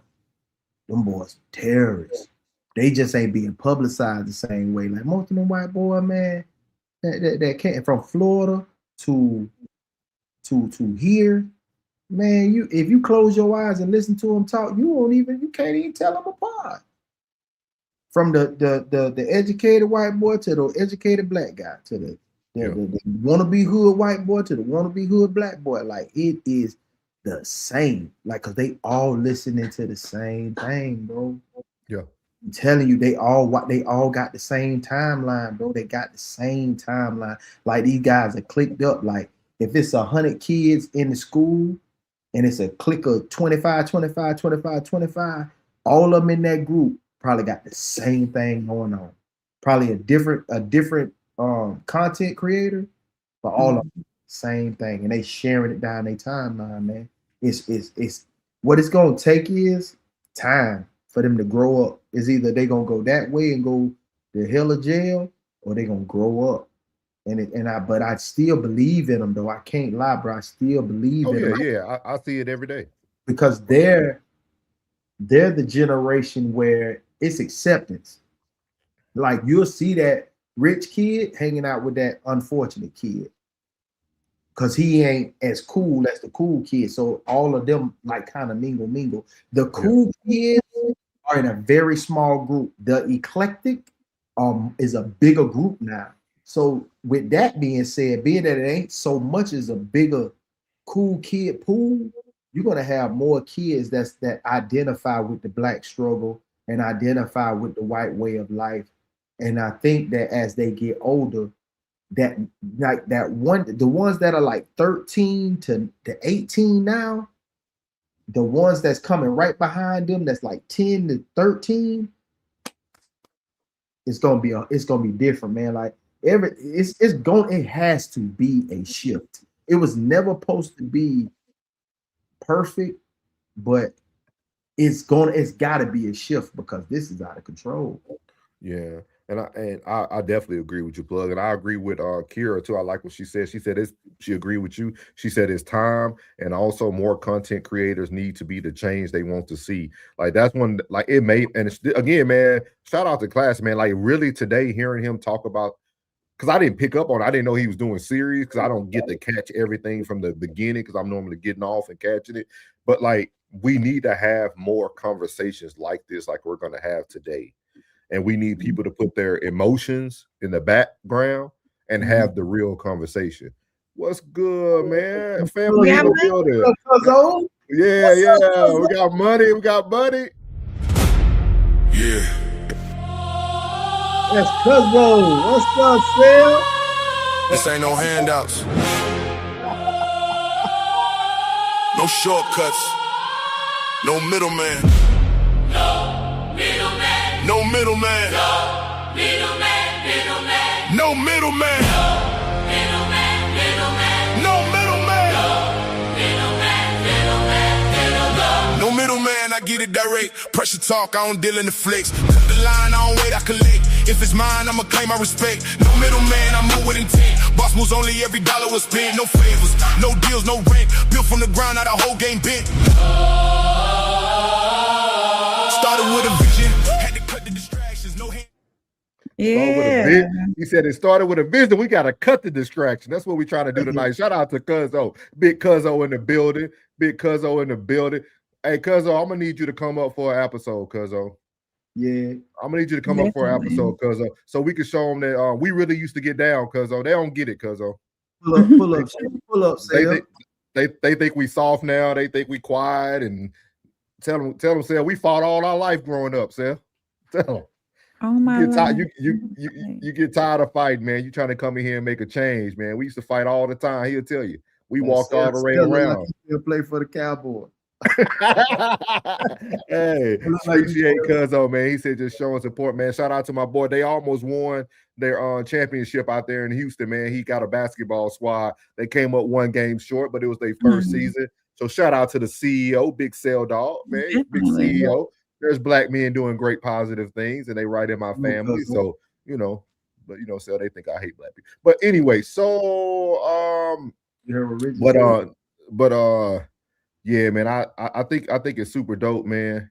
them boys terrorists. They just ain't being publicized the same way. Like most of them white boys, man, that came from Florida to here, man. If you close your eyes and listen to them talk, you can't even tell them apart. From the educated white boy to the educated black guy to the wannabe hood white boy to the wannabe hood black boy, like it is the same. Like, cause they all listening to the same thing, bro. Yeah. I'm telling you, they all got the same timeline, bro. They got the same timeline. Like these guys are clicked up. Like if it's 100 kids in the school and it's a clique of 25, all of them in that group probably got the same thing going on. Probably a different content creator, but all of them same thing, and they sharing it down their timeline, man. It's what it's gonna take is time for them to grow up. Is either they gonna go that way and go to hell of jail, or they gonna grow up. But I still believe in them though. I can't lie, bro. I still believe in them. Yeah, I see it every day. Because they're the generation where it's acceptance. Like you'll see that rich kid hanging out with that unfortunate kid because he ain't as cool as the cool kid. So all of them like kind of mingle. The cool kids are in a very small group. The eclectic is a bigger group now. So with that being said, being that it ain't so much as a bigger cool kid pool, you're gonna have more kids that identify with the black struggle and identify with the white way of life. And I think that as they get older, the ones that are like 13 to 18 now, the ones that's coming right behind them, that's like 10 to 13, it's gonna be different, man. Like it has to be a shift. It was never supposed to be perfect, but it's got to be a shift because this is out of control. Yeah, and I definitely agree with you, Plug, and I agree with Kira too. I like what she said. She said she agreed with you. She said it's time, and also more content creators need to be the change they want to see. Like that's one, like it made, and it's, again, man, shout out to Class, man. Like really today, hearing him talk about. Because I didn't pick up on it. I didn't know he was doing series because I don't get to catch everything from the beginning because I'm normally getting off and catching it. But like we need to have more conversations like this, like we're going to have today. And we need people to put their emotions in the background and have the real conversation. What's good, man? Family in the building. Yeah. We got money. We got money. Yeah. That's Cuzzo. What's up, Phil? This ain't no handouts. No shortcuts. No middleman. No middleman. No middleman. No middleman. No middleman. No middleman. No middleman. I get it direct. Pressure talk, I don't deal in the flex. Cut the line, I don't wait, I collect. If it's mine, I'ma claim my respect. No middleman, I move with intent. Boss moves only, every dollar was spent. No favors, no deals, no rent. Built from the ground, now the whole game bent. Started with a vision, had to cut the distractions, no hand. Yeah. He said it started with a vision. We got to cut the distraction. That's what we're trying to do tonight. Shout out to Cuzzo. Big Cuzzo in the building. Big Cuzzo in the building. Hey, Cuzzo, I'm going to need you to come up for an episode, Cuzzo. Yeah. I'm going to need you to come up for an episode, Cuzzo, so we can show them that we really used to get down, Cuzzo. They don't get it, Cuzzo. Pull up, Sale. They think we soft now. They think we quiet, and tell them, Sale, we fought all our life growing up, Sale. Tell them. Oh my God. You get tired of fighting, man. You trying to come in here and make a change, man. We used to fight all the time. He'll tell you. We walked all the way around. Like he'll play for the Cowboys. Hey, appreciate Cuzzo, man. He said just showing support, man. Shout out to my boy. They almost won their championship out there in Houston, man. He got a basketball squad. They came up one game short, but it was their first season. So shout out to the CEO, Big Sale Dog, man. Big CEO. There's black men doing great positive things, and they right in my family. So, so they think I hate black people. But anyway, yeah, man, I think it's super dope, man.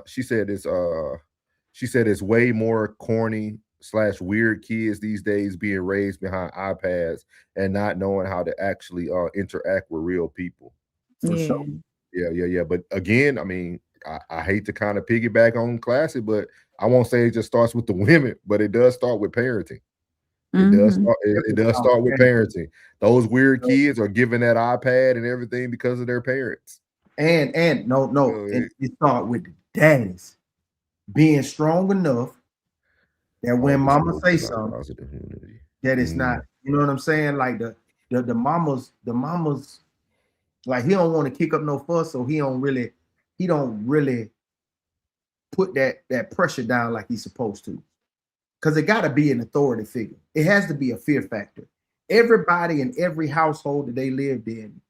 She said it's way more corny / weird kids these days being raised behind iPads and not knowing how to actually interact with real people. For sure. Yeah. But again, I mean, I hate to kind of piggyback on Classic, but I won't say it just starts with the women, but it does start with parenting. It does start with parenting. Those weird kids are given that iPad and everything because of their parents. And it start with the daddies being strong enough that when mama say something, that it's not, you know what I'm saying? Like the mamas, like he don't want to kick up no fuss, so he don't really put that pressure down like he's supposed to. Because it got to be an authority figure. It has to be a fear factor. Everybody in every household that they lived in,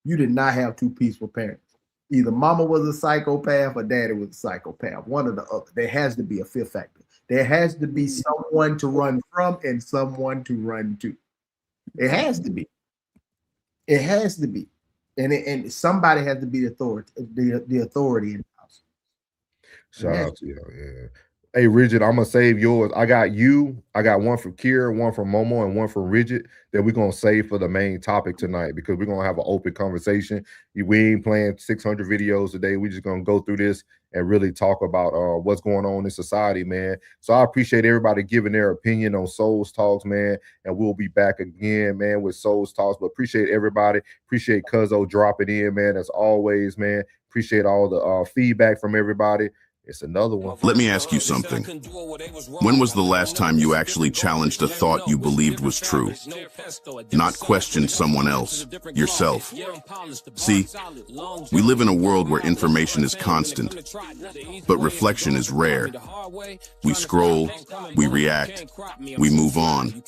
you did not have two peaceful parents. Either mama was a psychopath or daddy was a psychopath. One or the other. There has to be a fear factor. There has to be someone to run from and someone to run to. It has to be. It has to be. And somebody has to be the authority in the house. Shout out to you. Yeah. Hey, Rigid, I'm gonna save yours. I got one from Kira, one from Momo, and one from Rigid that we're gonna save for the main topic tonight because we're gonna have an open conversation. We ain't playing 600 videos today. We're just gonna go through this and really talk about what's going on in society, man. So I appreciate everybody giving their opinion on Souls Talks, man. And we'll be back again, man, with Souls Talks. But appreciate everybody. Appreciate Cuzzo dropping in, man. As always, man. Appreciate all the feedback from everybody. It's another one. Let me ask you something. When was the last time you actually challenged a thought you believed was true? Not questioned someone else, yourself. See, we live in a world where information is constant, but reflection is rare. We scroll, we react, we move on,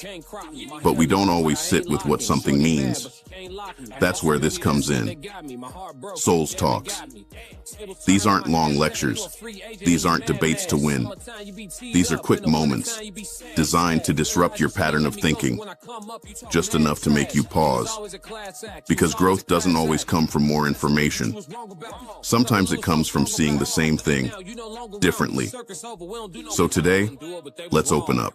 but we don't always sit with what something means. That's where this comes in. Souls Talks. These aren't long lectures. These aren't debates to win. These are quick moments, designed to disrupt your pattern of thinking, just enough to make you pause. Because growth doesn't always come from more information. Sometimes it comes from seeing the same thing differently. So today, let's open up.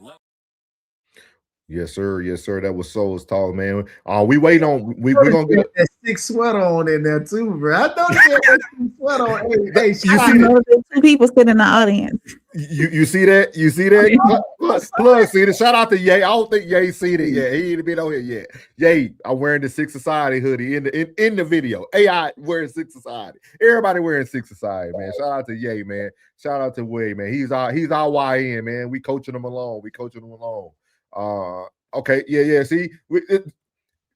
Yes, sir. That was Souls Talk, man. We waiting on. We're gonna get that thick sweater on in there too, bro. I thought you had that thick sweater on. Hey, you see that? Two people sitting in the audience. You see that? You see that? Plug, see it. Shout out to Ye. I don't think Ye seen it yet. He ain't been on here yet. Ye, I'm wearing the Six Society hoodie in the video. AI wearing Six Society. Everybody wearing Six Society, man. Shout out to Ye, man. Shout out to Way, man. He's our YN, man. We coaching him along. Okay, yeah. See,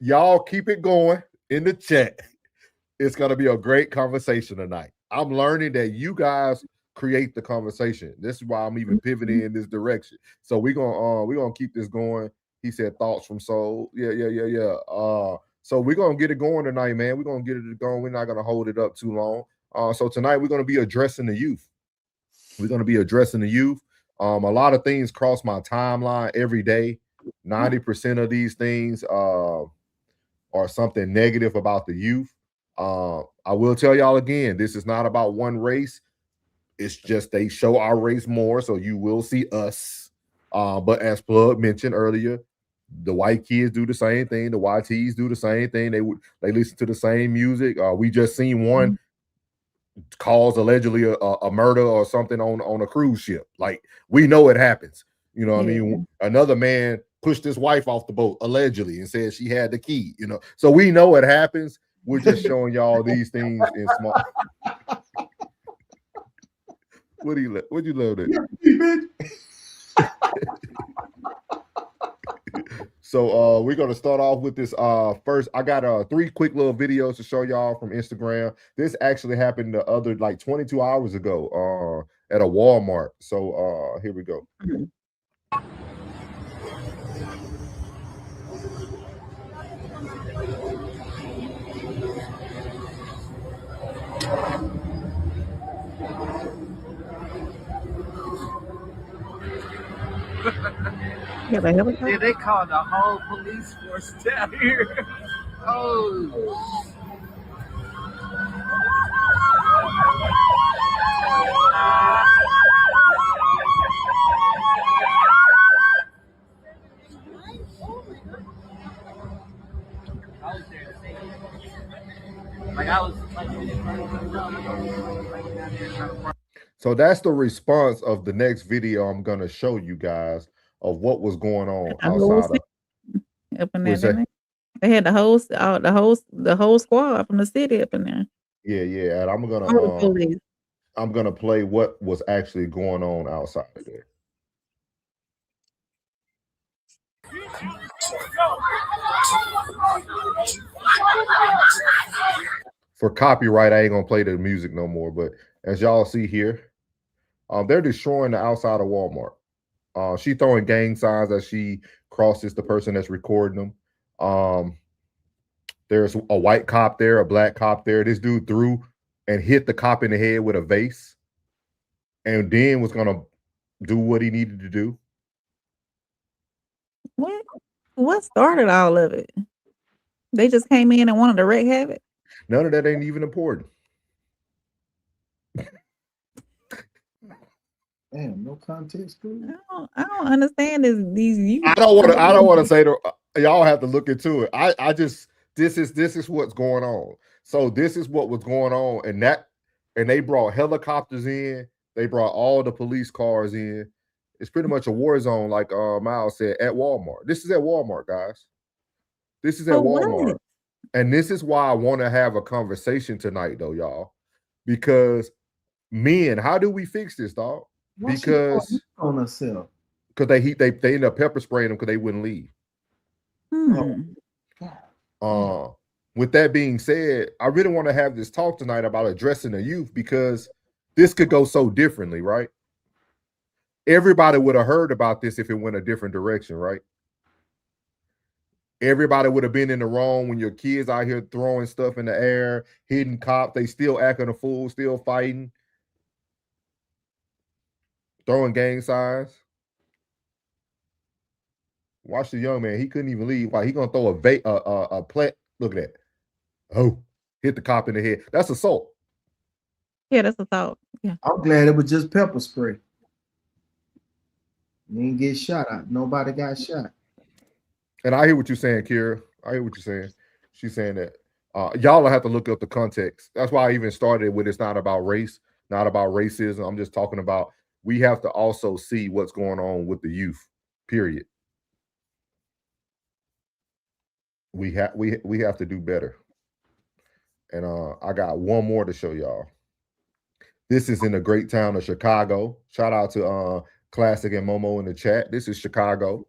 y'all keep it going in the chat. It's gonna be a great conversation tonight. I'm learning that you guys create the conversation. This is why I'm even pivoting in this direction. So we're gonna keep this going. He said thoughts from Soul. Yeah. So we're gonna get it going tonight, man. We're gonna get it going. We're not gonna hold it up too long. So tonight we're going to be addressing the youth. We're going to be addressing the youth. A lot of things cross my timeline every day. 90% of these things are something negative about the youth. I will tell y'all again, this is not about one race. It's just they show our race more, so you will see us. But as Plug mentioned earlier, the white kids do the same thing. The YTs do the same thing. They listen to the same music. We just seen one cause allegedly a murder or something on a cruise ship. Like, we know it happens. You know what I mean? Another man pushed his wife off the boat allegedly and said she had the key. You know, so we know it happens. We're just showing y'all these things in small. What'd you love it? So we're gonna start off with this first. I got 3 quick little videos to show y'all from Instagram. This actually happened the other 22 hours ago at a Walmart. So here we go. Yeah, they called the whole police force down here. Oh. So that's the response of the next video I'm gonna show you guys of what was going on outside of. Up in there, they had the whole squad from the city up in there. Yeah, and I'm gonna play what was actually going on outside of there. For copyright, I ain't gonna play the music no more. But as y'all see here, they're destroying the outside of Walmart. She throwing gang signs as she crosses the person that's recording them. There's a white cop there, a black cop there. This dude threw and hit the cop in the head with a vase, and then was gonna do what he needed to do. What started all of it? They just came in and wanted to wreak havoc. None of that ain't even important. Damn, no context. I don't understand these. I don't want to say y'all have to look into it. I just this is what's going on. So this is what was going on, and they brought helicopters in. They brought all the police cars in. It's pretty much a war zone, like Miles said, at Walmart. This is at Walmart, guys. This is at Walmart. What? And this is why I want to have a conversation tonight, though, y'all. Because men, how do we fix this, dog? Because on herself. Because they ended up pepper spraying them because they wouldn't leave. With that being said, I really want to have this talk tonight about addressing the youth, because this could go so differently, right? Everybody would have heard about this if it went a different direction, right? Everybody would have been in the wrong when your kids out here throwing stuff in the air, hitting cops. They still acting a fool, still fighting, throwing gang signs. Watch the young man. He couldn't even leave. Why? He gonna throw a plant. Look at that. Oh, hit the cop in the head. That's assault. Yeah, that's assault. Yeah. I'm glad it was just pepper spray. You didn't get shot. Nobody got shot. And I hear what you're saying, Kira. I hear what you're saying. She's saying that y'all will have to look up the context. That's why I even started with it's not about race, not about racism. I'm just talking about we have to also see what's going on with the youth, period. We have to do better. And I got one more to show y'all. This is in the great town of Chicago. Shout out to Classic and Momo in the chat. This is Chicago.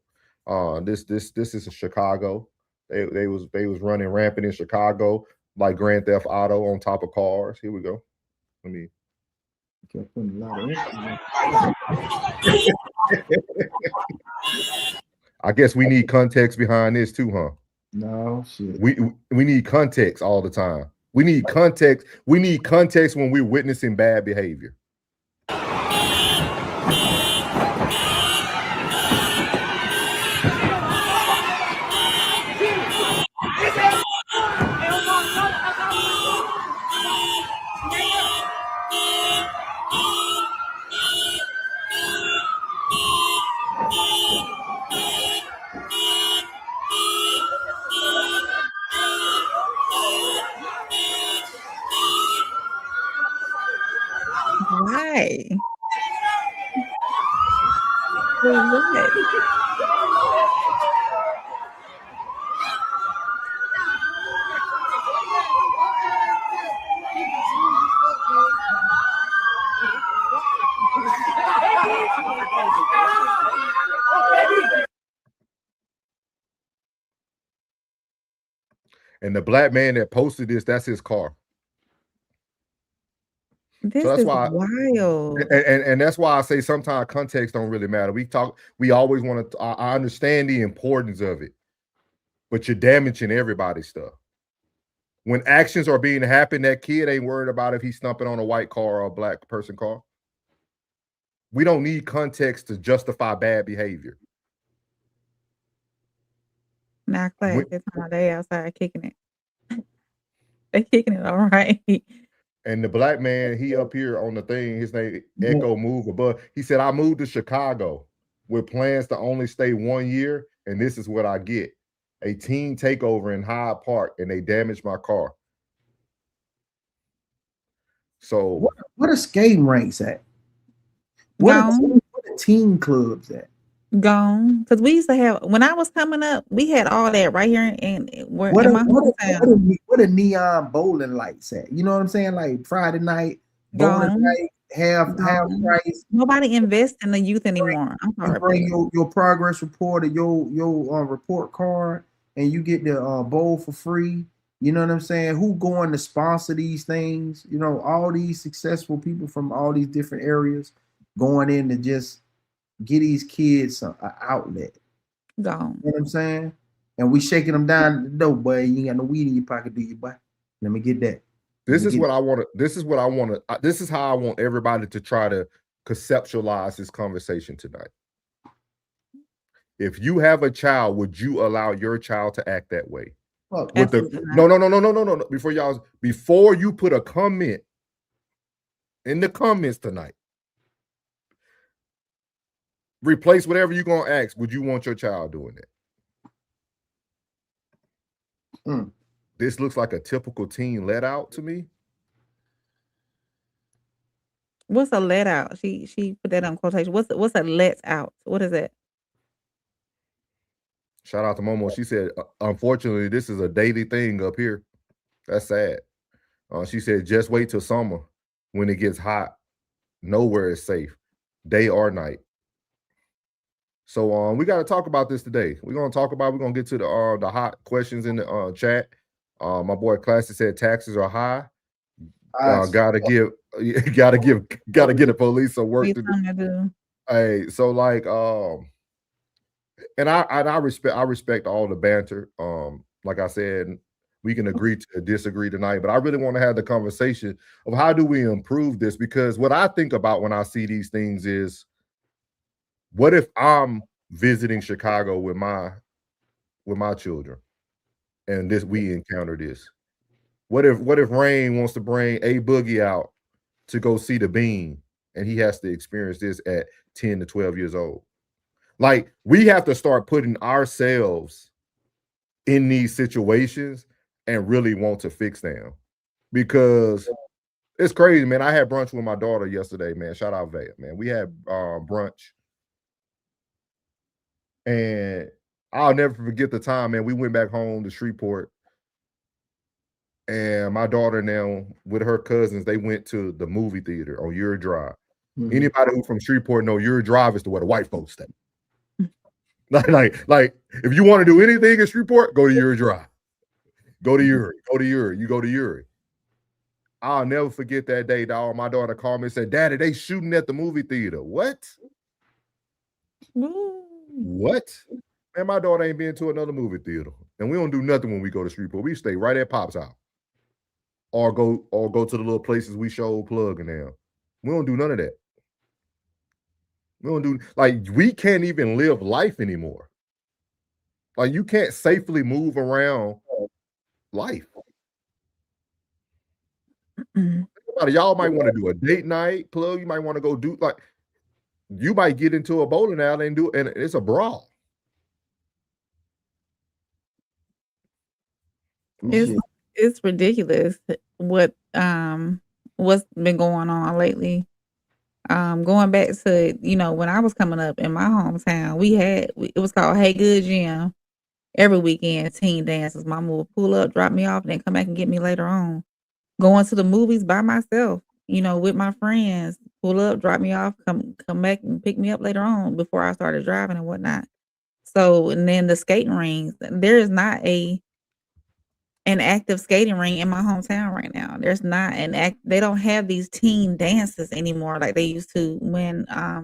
This is Chicago. They was running rampant in Chicago, like Grand Theft Auto on top of cars. Here we go. Let me. I guess we need context behind this too, huh? No shit. We need context all the time. We need context. We need context when we're witnessing bad behavior. Why? For what? And the black man that posted this, that's his car. This So that's is why, wild. and that's why I say sometimes context don't really matter. We always want to. I understand the importance of it, but you're damaging everybody's stuff. When actions are being happen, that kid ain't worried about if he's stumping on a white car or a black person car. We don't need context to justify bad behavior. Now, class, they're talking about they outside kicking it. They kicking it all right. And the black man, he up here on the thing, his name Echo Move Above. He said, I moved to Chicago with plans to only stay 1 year, and this is what I get. A teen takeover in Hyde Park, and they damaged my car. So what are skating rinks at? What are teen clubs at? Gone. Because we used to have, when I was coming up, we had all that right here in my hometown. What are neon bowling lights at? You know what I'm saying? Like Friday night, bowling night, half price. Nobody invests in the youth anymore. I'm sorry. Bring your progress report or your report card, and you get the bowl for free. You know what I'm saying? Who going to sponsor these things? You know, all these successful people from all these different areas going in to just get these kids an outlet. Gone. You know what I'm saying? And we shaking them down the door, boy. You ain't got no weed in your pocket, do you, boy? Let me get that. This is what I want to. This is how I want everybody to try to conceptualize this conversation tonight. If you have a child, would you allow your child to act that way? Well, No. Before you put a comment in the comments tonight, replace whatever you're gonna ask. Would you want your child doing that? This looks like a typical teen let out to me. What's a let out? She put that on quotation. What's a let out? What is it? Shout out to Momo. She said, unfortunately, this is a daily thing up here. That's sad. She said, just wait till summer when it gets hot. Nowhere is safe, day or night. So we got to talk about this today. We're going to get to the hot questions in the chat. My boy Classy said taxes are high. Gotta get the police some work to do. Hey, so like and I respect all the banter. Like I said, we can agree to disagree tonight, but I really want to have the conversation of how do we improve this, because what I think about when I see these things is, what if I'm visiting Chicago with my children and we encounter this? What if Rain wants to bring A Boogie out to go see the Bean and he has to experience this at 10 to 12 years old? Like, we have to start putting ourselves in these situations and really want to fix them, because it's crazy, man. I had brunch with my daughter yesterday, man. Shout out Vaya, man. We had brunch. And I'll never forget the time, man. We went back home to Shreveport, and my daughter now with her cousins, they went to the movie theater on Uri Drive. Anybody who from Shreveport know Uri Drive is where the white folks stay. like if you want to do anything in Shreveport, go to Uri Drive. Go to Uri. You go to Uri. I'll never forget that day, dog. My daughter called me and said, "Daddy, they shooting at the movie theater." What? What? Man, my daughter ain't been to another movie theater. And we don't do nothing when we go to Shreveport. We stay right at Pop's house. or go to the little places we show plugging now. We don't do none of that. We don't do like we can't even live life anymore. Like you can't safely move around life. Y'all might want to do a date night plug. You might want to go do like you might get into a bowling alley and do and it's a brawl. It's ridiculous what's been going on lately. Going back to, when I was coming up in my hometown, it was called Hey Good Gym. Every weekend, teen dances. Mama would pull up, drop me off, and then come back and get me later on. Going to the movies by myself, with my friends. Pull up, drop me off, come back and pick me up later on before I started driving and whatnot. So, and then the skating rings. There is not an active skating ring in my hometown right now. There's not they don't have these teen dances anymore like they used to when I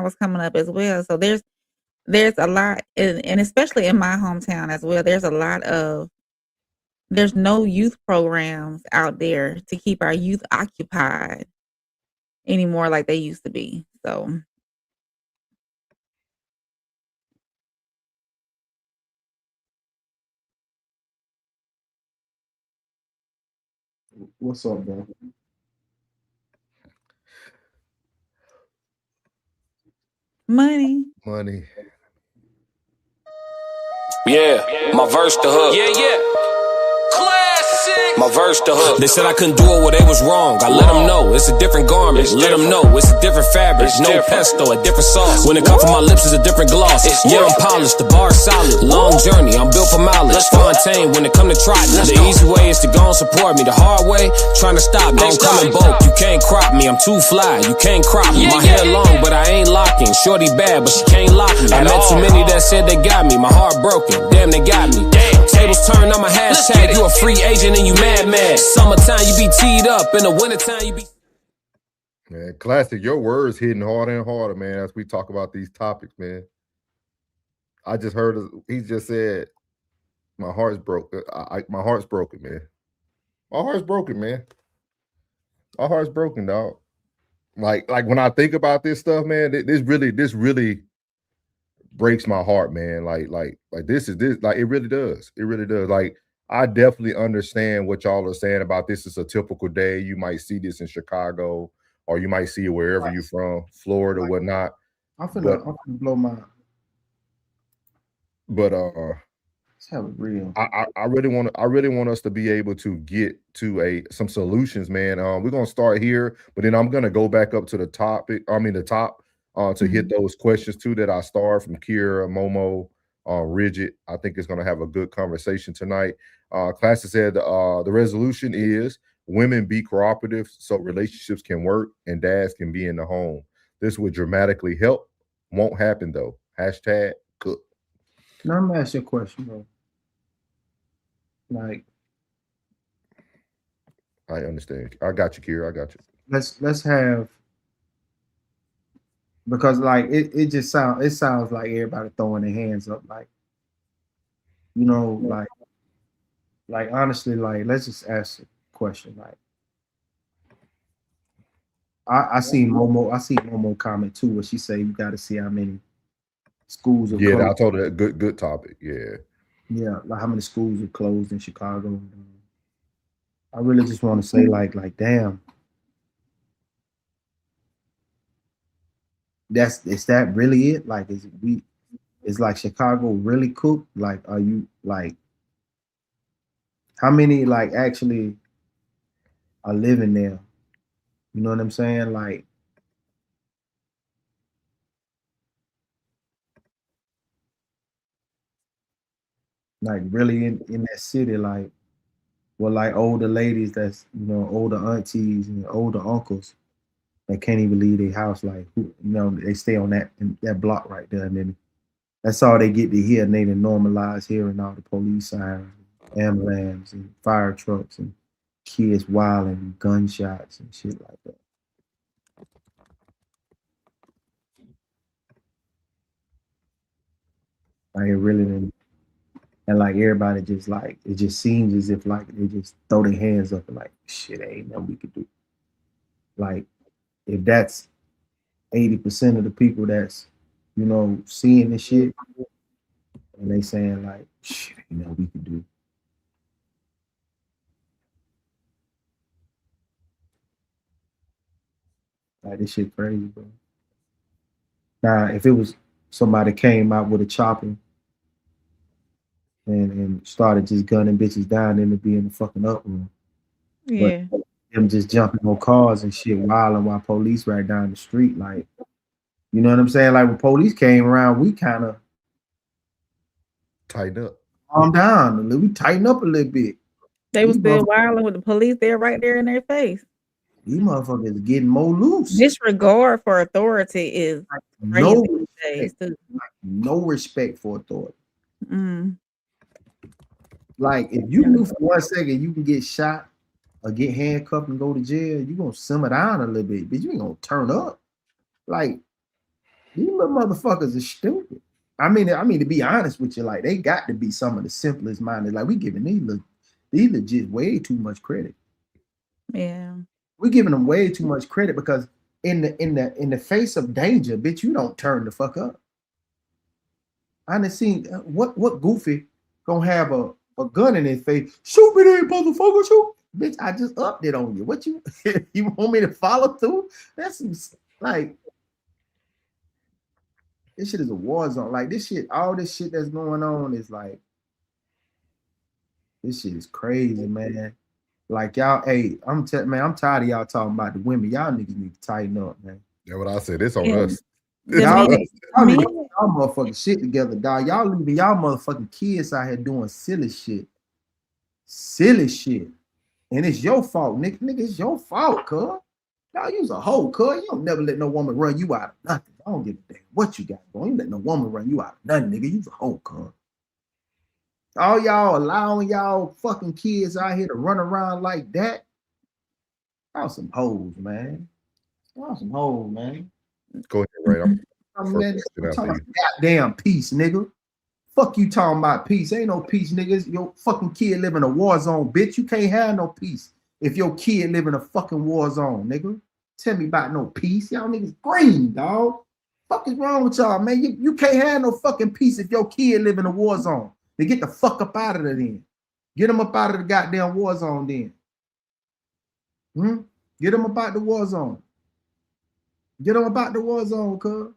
was coming up as well. So there's a lot, and especially in my hometown as well, there's no youth programs out there to keep our youth occupied anymore like they used to be. So What's up, bro? Money. Yeah, my verse the hook. Yeah. Classic. My verse the hook. They said I couldn't do it where they was wrong. I let them know it's a different garment. Let them know it's a different fabric. No pesto, a different sauce. When it comes from my lips, it's a different gloss. Yeah, I'm polished, the bar solid. Long journey, I'm built for mileage. Fontaine, when it come to trotting. The easy way is to go and support me. The hard way, trying to stop me. I'm coming bulk. You can't crop me. I'm too fly. You can't crop me. My hair long, but I ain't locking. Shorty bad, but she can't lock me. I met too many that said they got me. My heart broken. Damn, they got me. Tables turned, I'm a hashtag. You a free agent and you mad. Summertime, you be teed up. In the wintertime, you be... Man, classic. Your words hitting harder and harder, man, as we talk about these topics, man. I just heard he just said, my heart's broken. My heart's broken, man. My heart's broken, man. My heart's broken, dog. Like when I think about this stuff, man, this really breaks my heart, man. Like this like it really does. It really does. Like I definitely understand what y'all are saying about this is a typical day. You might see this in Chicago, or you might see it wherever you're from, Florida, whatnot. I'm finna blow my. But let's have it real. I really want us to be able to get to some solutions, man. We're gonna start here, but then I'm gonna go back up to the top to hit those questions too that I starred from Kira, Momo, Rigid. I think it's gonna have a good conversation tonight. Class said the resolution is women be cooperative so relationships can work and dads can be in the home. This would dramatically help. Won't happen though. Hashtag cook. Now I'm gonna ask you a question, bro. Like, I understand. I got you, Kira. I got you. Let's have, because like it sounds like everybody throwing their hands up, like, like honestly, like let's just ask a question. Like, I see Momo comment too, where she say you got to see how many schools are closed. I told her good topic. Yeah, like how many schools are closed in Chicago. I really just want to say like damn, is that really it? Like is like Chicago really cooked? Like, are you like, how many like actually are living there? You know what I'm saying? Like really in that city, like, well, like older ladies that's, older aunties and older uncles that can't even leave their house, like, they stay on that block right there, and then that's all they get to hear, and they done normalize hearing all the police sirens, ambulance, and fire trucks, and kids wilding, and gunshots, and shit like that. Like, it really didn't. And like everybody just like, it just seems as if like they just throw their hands up and like, shit, ain't nothing we could do. Like, if that's 80% of the people that's, you know, seeing this shit, and they saying like, shit, ain't nothing we could do. Like, this shit crazy, bro. Now, if it was somebody came out with a chopper and started just gunning bitches down, then it'd be in the fucking uproar. Yeah. But them just jumping on cars and shit, wilding while police right down the street, like, you know what I'm saying? Like when police came around, we kind of tighten up, calm down a little. We tighten up a little bit. They were still wilding with the police there, right there in their face. These motherfuckers getting more loose. Disregard for authority is No crazy these days, too. no respect for authority. Mm. Like if you knew for 1 second you can get shot or get handcuffed and go to jail, you gonna simmer down a little bit, but you ain't gonna turn up. Like these little motherfuckers are stupid. I mean, to be honest with you, like they got to be some of the simplest minded. Like we giving these legit way too much credit. Yeah. We're giving them way too much credit because in the face of danger, bitch, you don't turn the fuck up. I done seen what goofy gonna have a gun in his face. Shoot me there, motherfucker, shoot. Bitch, I just upped it on you. What you you want me to follow through? That's like this shit is a war zone. Like this shit, all this shit that's going on is like this shit is crazy, man. Like y'all, hey, I'm tired of y'all talking about the women. Y'all niggas need to tighten up, man. That's what I said. It's on us. Y'all need y'all motherfucking shit together, dog. Y'all leaving y'all motherfucking kids out here doing silly shit. Silly shit. And it's your fault, nigga. Nigga, it's your fault, cuz. Y'all use a hoe, cuz. You don't never let no woman run you out of nothing. I don't give a damn what you got going. You let no woman run you out of nothing, nigga. You's a hoe, cuz. All y'all allowing y'all fucking kids out here to run around like that. Y'all some hoes, man. Y'all some hoes, man. Go ahead, right? I'm talking about goddamn peace, nigga. Fuck you talking about peace. Ain't no peace, niggas. Your fucking kid live in a war zone, bitch. You can't have no peace if your kid live in a fucking war zone, nigga. Tell me about no peace. Y'all niggas green, dog. Fuck is wrong with y'all, man? You can't have no fucking peace if your kid live in a war zone. They get the fuck up out of there then. Get them up out of the goddamn war zone then. Get them up out the war zone. Get them about the war zone, cuz.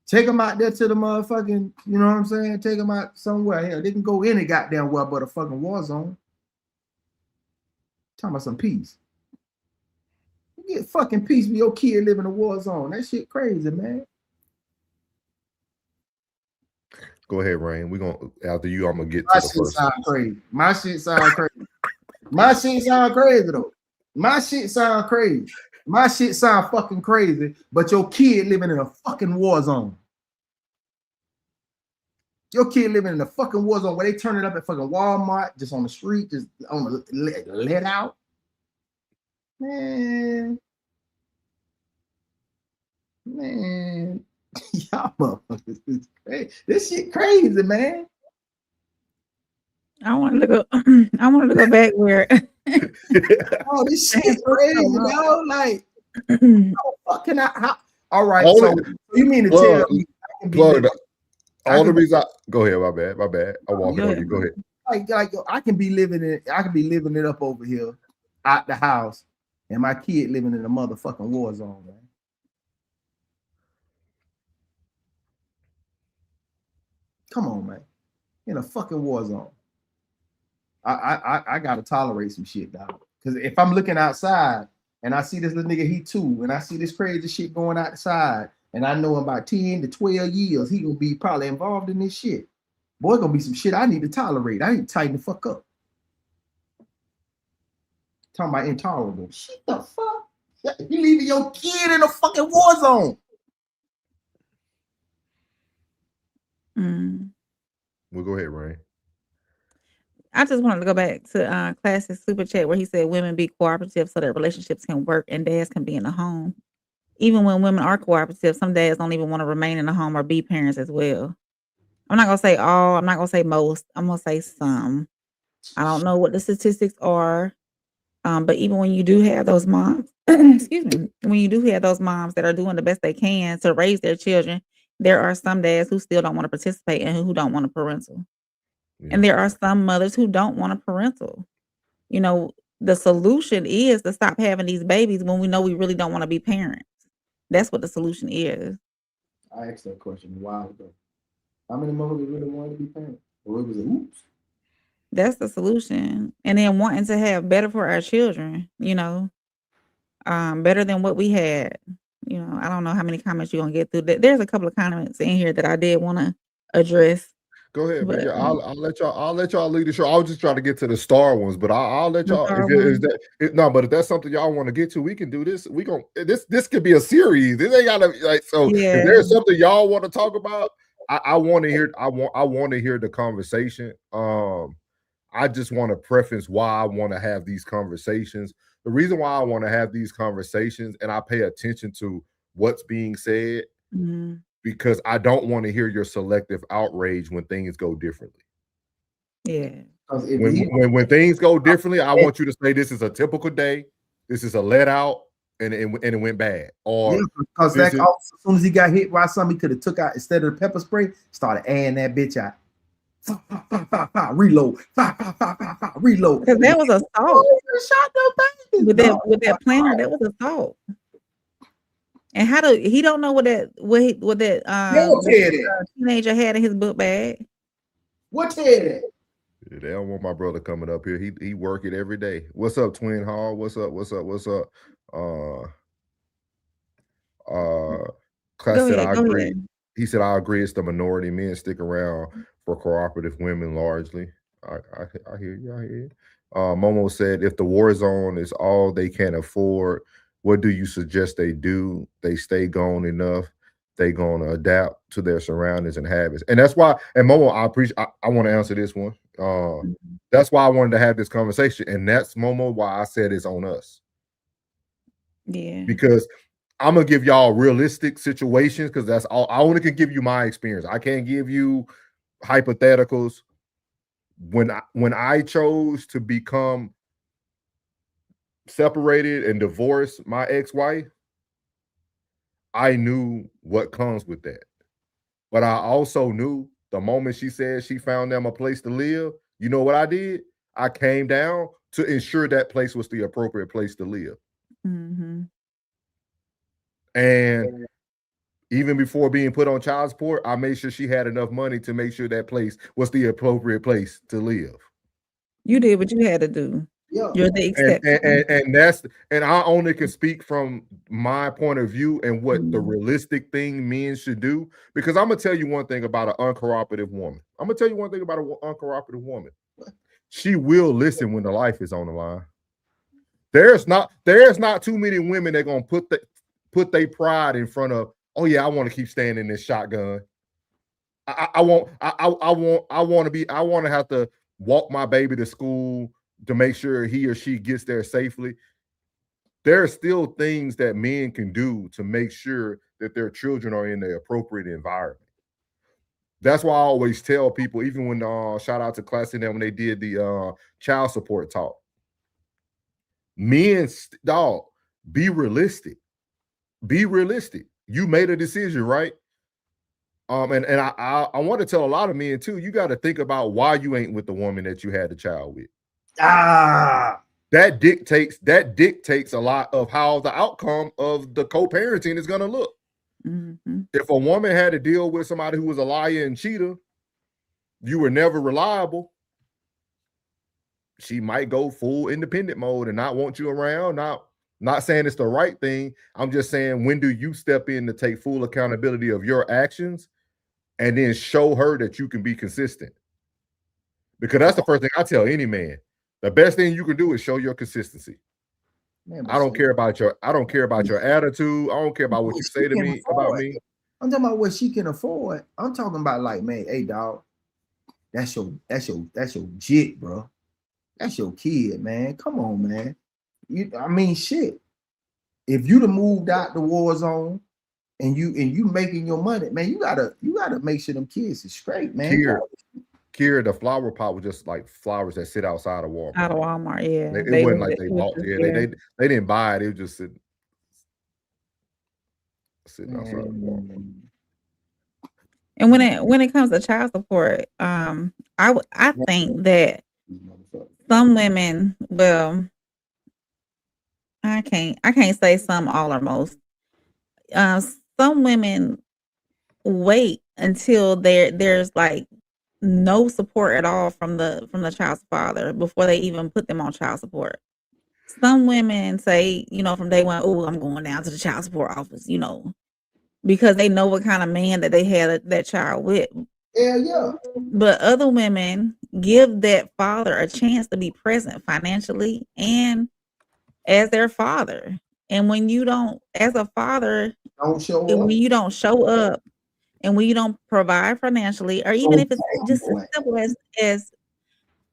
Take them out there to the motherfucking, you know what I'm saying? Take them out somewhere. Hell, they can go any goddamn well but a fucking war zone. Talking about some peace. You get fucking peace with your kid living in a war zone. That shit crazy, man. Go ahead, Rain. We're gonna after you, I'm gonna get My to the shit first. sound crazy. My shit sound crazy. My shit sound crazy though. My shit sound crazy. My shit sound fucking crazy, but your kid living in a fucking war zone. Your kid living in a fucking war zone where they turn it up at fucking Walmart, just on the street, just on the let out. Man, y'all motherfuckers is crazy. This shit crazy, man. I wanted to go. I wanted to go back where. Oh, this shit's crazy, yo. Like, how fucking all right. So you mean to tell me I can be go ahead, my bad. I'm walking on you. Go ahead. Like I can be living it up over here out the house, and my kid living in a motherfucking war zone, man. Come on, man. In a fucking war zone. I gotta tolerate some shit, dog. Because if I'm looking outside and I see this little nigga, he too, and I see this crazy shit going outside, and I know in about 10 to 12 years, he gonna be probably involved in this shit. Boy, gonna be some shit I need to tolerate. I need to tighten the fuck up. Talking about intolerable. Shit the fuck? You leaving your kid in a fucking war zone. Well, go ahead, Rain. I just wanted to go back to Classic Super Chat where he said women be cooperative so that relationships can work and dads can be in the home. Even when women are cooperative, some dads don't even want to remain in the home or be parents as well. I'm not gonna say all, I'm not gonna say most, I'm gonna say some. I don't know what the statistics are. But even when you do have those moms, excuse me, when you do have those moms that are doing the best they can to raise their children, there are some dads who still don't want to participate and who don't want a parental. Yeah. And there are some mothers who don't want a parental. You know, the solution is to stop having these babies when we know we really don't want to be parents. That's what the solution is. I asked that question a while ago. How many mothers really wanted to be parents? Or it was a oops. That's the solution. And then wanting to have better for our children, you know, better than what we had. You know, I don't know how many comments you're gonna get through. There's a couple of comments in here that I did want to address. Go ahead, But, BJ. I'll let y'all lead the show. I was just trying to get to the star ones, but I'll let The y'all. star But if that's something y'all want to get to, we can do this. This could be a series. This ain't gotta like so. Yeah. If there's something y'all want to talk about, I want to hear. I want to hear the conversation. I just want to preface why I want to have these conversations. The reason why I want to have these conversations and I pay attention to what's being said. Mhm. Because I don't want to hear your selective outrage when things go differently. Yeah. When things go differently, I want you to say this is a typical day, this is a let out, and it went bad. Or yeah, because that as soon as he got hit by something, he could have took out instead of the pepper spray, started adding that bitch out. Reload. Reload. Because that was assault. Shot the baby. With that planner, that was assault. And how do he don't know what that teenager had in his book bag? What's it? Yeah, they don't want my brother coming up here. He work it every day. What's up, Twin Hall? What's up? Class said I agree. Ahead. He said I agree. It's the minority. Men stick around for cooperative women largely. I hear you. I hear you. Momo said if the war zone is all they can afford, what do you suggest they do? They stay gone enough. They gonna adapt to their surroundings and habits. And that's why, and Momo, I want to answer this one. That's why I wanted to have this conversation. And that's Momo why I said it's on us. Yeah. Because I'm gonna give y'all realistic situations because that's all I only can give you my experience. I can't give you hypotheticals. When I chose to become separated and divorced my ex-wife, I knew what comes with that. But I also knew the moment she said she found them a place to live, you know what I did? I came down to ensure that place was the appropriate place to live. Mm-hmm. And even before being put on child support, I made sure she had enough money to make sure that place was the appropriate place to live. You did what you had to do. Yeah. You're the exception. And I only can speak from my point of view and what the realistic thing men should do. Because I'm gonna tell you one thing about an uncooperative woman. She will listen when the life is on the line. There's not too many women that gonna put their pride in front of, oh yeah, I want to keep staying in this shotgun. I want to have to walk my baby to school to make sure he or she gets there safely. There are still things that men can do to make sure that their children are in the appropriate environment. That's why I always tell people, even when shout out to Class and them when they did the child support talk. Men, dog, be realistic. Be realistic. You made a decision, right? And I want to tell a lot of men too, you got to think about why you ain't with the woman that you had the child with. That dictates a lot of how the outcome of the co-parenting is going to look. Mm-hmm. If a woman had to deal with somebody who was a liar and cheater, you were never reliable, she might go full independent mode and not want you around. Not saying it's the right thing. I'm just saying, when do you step in to take full accountability of your actions and then show her that you can be consistent? Because that's the first thing I tell any man. The best thing you can do is show your consistency. Man, I don't care about your attitude. I don't care about what you say to me about me. I'm talking about what she can afford. I'm talking about like, man, hey dog, that's your jit, bro. That's your kid, man. Come on, man. Shit. If you'd have moved out the war zone and you making your money, man, you gotta make sure them kids is straight, man. Kira, the flower pot was just like flowers that sit outside of Walmart. Out of Walmart, yeah. It wasn't like they bought. Yeah, they didn't buy it. It was just sitting outside of Walmart. And when it comes to child support, I think that some women, well, I can't say some, all, or most. Some women wait until there's like no support at all from the child's father before they even put them on child support. Some women say, from day one, oh, I'm going down to the child support office, because they know what kind of man that they had that child with. Yeah. But other women give that father a chance to be present financially and as their father. And when you don't, as a father, when you don't show up and when you don't provide financially, or even if it's just as simple as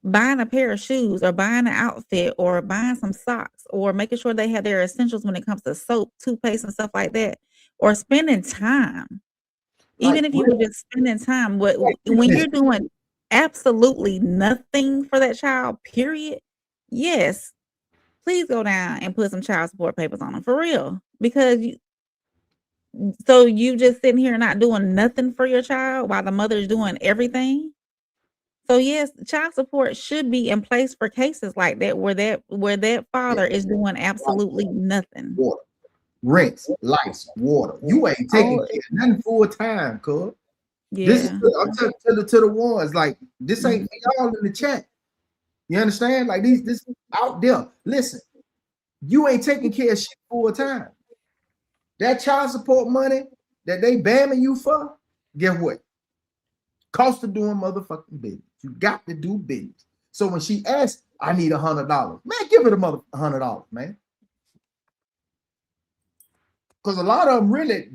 buying a pair of shoes or buying an outfit or buying some socks or making sure they have their essentials when it comes to soap, toothpaste, and stuff like that, or spending time. Even if you were just spending time, when you're doing absolutely nothing for that child, period, yes, please go down and put some child support papers on them for real. Because you just sitting here not doing nothing for your child while the mother's doing everything. So yes, child support should be in place for cases like that where that father is doing absolutely nothing. Water, rent, lights, water. You ain't taking care of nothing full time, cuz. Yeah. This is I'm to the ones like this ain't y'all in the chat. You understand? Like this out there. Listen, you ain't taking care of shit full time. That child support money that they bamming you for, guess what? Cost of doing motherfucking business. You got to do business. So when she asks, I need $100, man, give her the mother $100, man. Because a lot of them really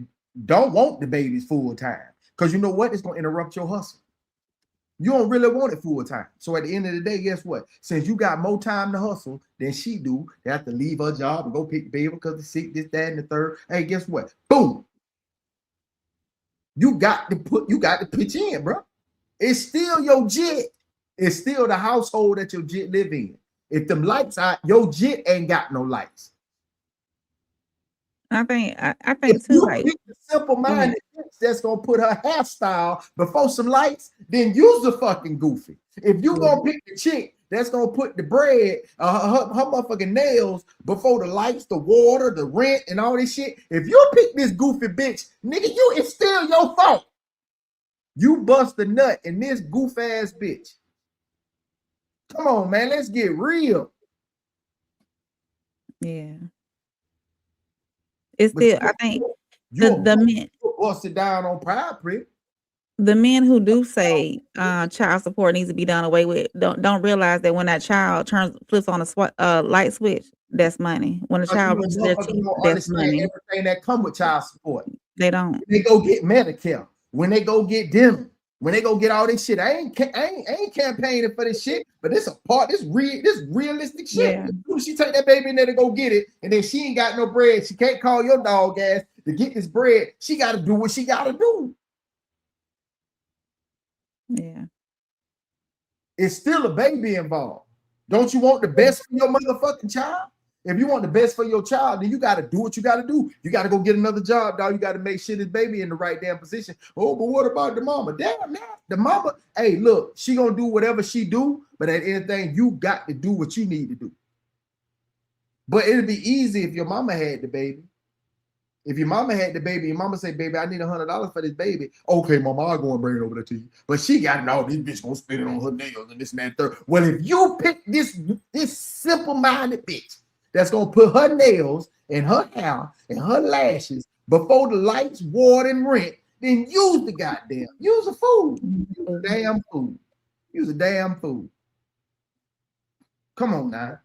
don't want the babies full time. Because you know what? It's going to interrupt your hustle. You don't really want it full time. So at the end of the day, guess what? Since you got more time to hustle than she do, they have to leave her job and go pick the baby because they're sick, this, that, and the third. Hey, guess what? Boom. You got to pitch in, bro. It's still your jit. It's still the household that your jit live in. If them lights out, your jit ain't got no lights. I think if too, you like pick the simple-minded bitch that's gonna put her hairstyle before some lights, then use the fucking goofy. If you gonna pick the chick that's gonna put the bread, her motherfucking nails before the lights, the water, the rent, and all this shit. If you pick this goofy bitch, nigga, it's still your fault. You bust a nut in this goof ass bitch. Come on, man, let's get real. Yeah. It's still, I think the men bust it down on Pride Prick. The men who do say child support needs to be done away with don't realize that when that child flips on a light switch, that's money. When a child reaches their teeth, that's money. Everything that come with child support. They don't. When they go get Medicare, when they go get dental, when they go get all this shit. I ain't campaigning for this shit, but this realistic shit. Yeah. She take that baby in there to go get it, and then she ain't got no bread. She can't call your dog ass to get this bread. She got to do what she got to do. Yeah. It's still a baby involved. Don't you want the best for your motherfucking child? If you want the best for your child, then you got to do what you got to do. You got to go get another job, dog. You got to make sure this baby in the right damn position. Oh, but what about the mama? Damn, man. The mama, hey, look, she going to do whatever she do, but at anything, you got to do what you need to do. But it'd be easy if your mama had the baby. If your mama had the baby, your mama say, baby, I need $100 for this baby. Okay, mama, I'll go and bring it over there to you. But she got it all. This bitch gonna spend it on her nails and this and that third. Well, if you pick this simple-minded bitch that's gonna put her nails and her hair and her lashes before the lights, water, and rent, then use the goddamn. Use a fool. Use a damn fool. Use a damn fool. Come on now.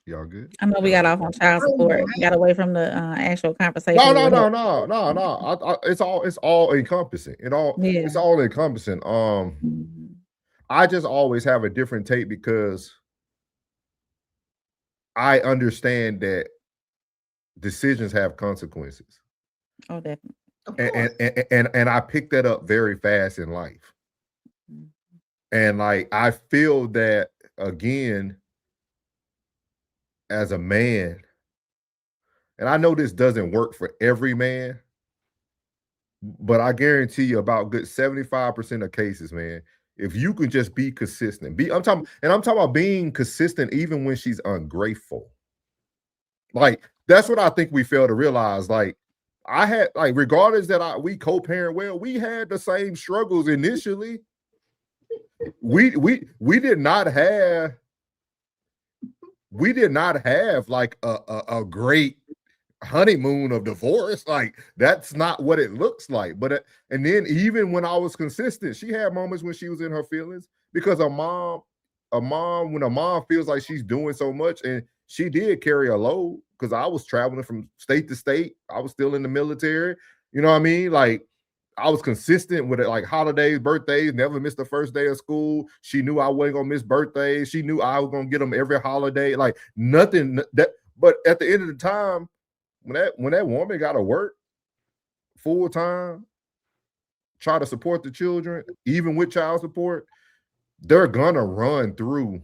Y'all good? I know we got off on child support. Got away from the actual conversation. No. It's all encompassing. It's all encompassing. I just always have a different take because I understand that decisions have consequences. Oh, definitely. And I picked that up very fast in life. And like I feel that again as a man, and I know this doesn't work for every man, but I guarantee you about good 75% of cases, man, if you can just be consistent, I'm talking about being consistent even when she's ungrateful. Like, that's what I think we fail to realize. Like, I had, like, regardless that we co-parent well, we had the same struggles initially. We did not have like a great honeymoon of divorce. Like, that's not what it looks like. But and then even when I was consistent, she had moments when she was in her feelings because when a mom feels like she's doing so much, and she did carry a load because I was traveling from state to state. I was still in the military. You know what I mean? Like, I was consistent with it, like holidays, birthdays, never missed the first day of school. She knew I wasn't gonna miss birthdays. She knew I was gonna get them every holiday. Like, nothing that, but at the end of the time, when that woman got to work full time, try to support the children, even with child support, they're gonna run through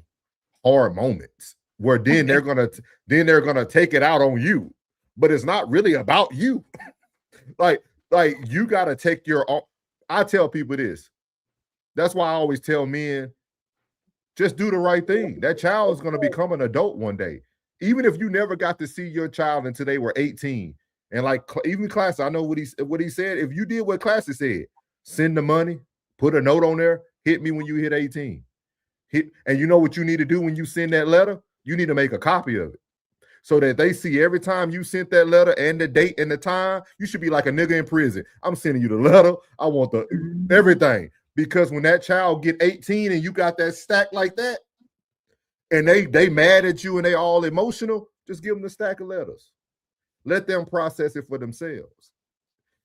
hard moments where then they're gonna take it out on you. But it's not really about you. like you gotta take your own. I tell people this. That's why I always tell men, just do the right thing. That child is gonna become an adult one day. Even if you never got to see your child until they were 18. And like even Class, I know what he said. If you did what Classy said, send the money, put a note on there, hit me when you hit 18. And you know what you need to do when you send that letter? You need to make a copy of it so that they see every time you sent that letter and the date and the time. You should be like a nigga in prison. I'm sending you the letter. I want the everything. Because when that child get 18 and you got that stack like that, and they mad at you and they all emotional, just give them the stack of letters. Let them process it for themselves.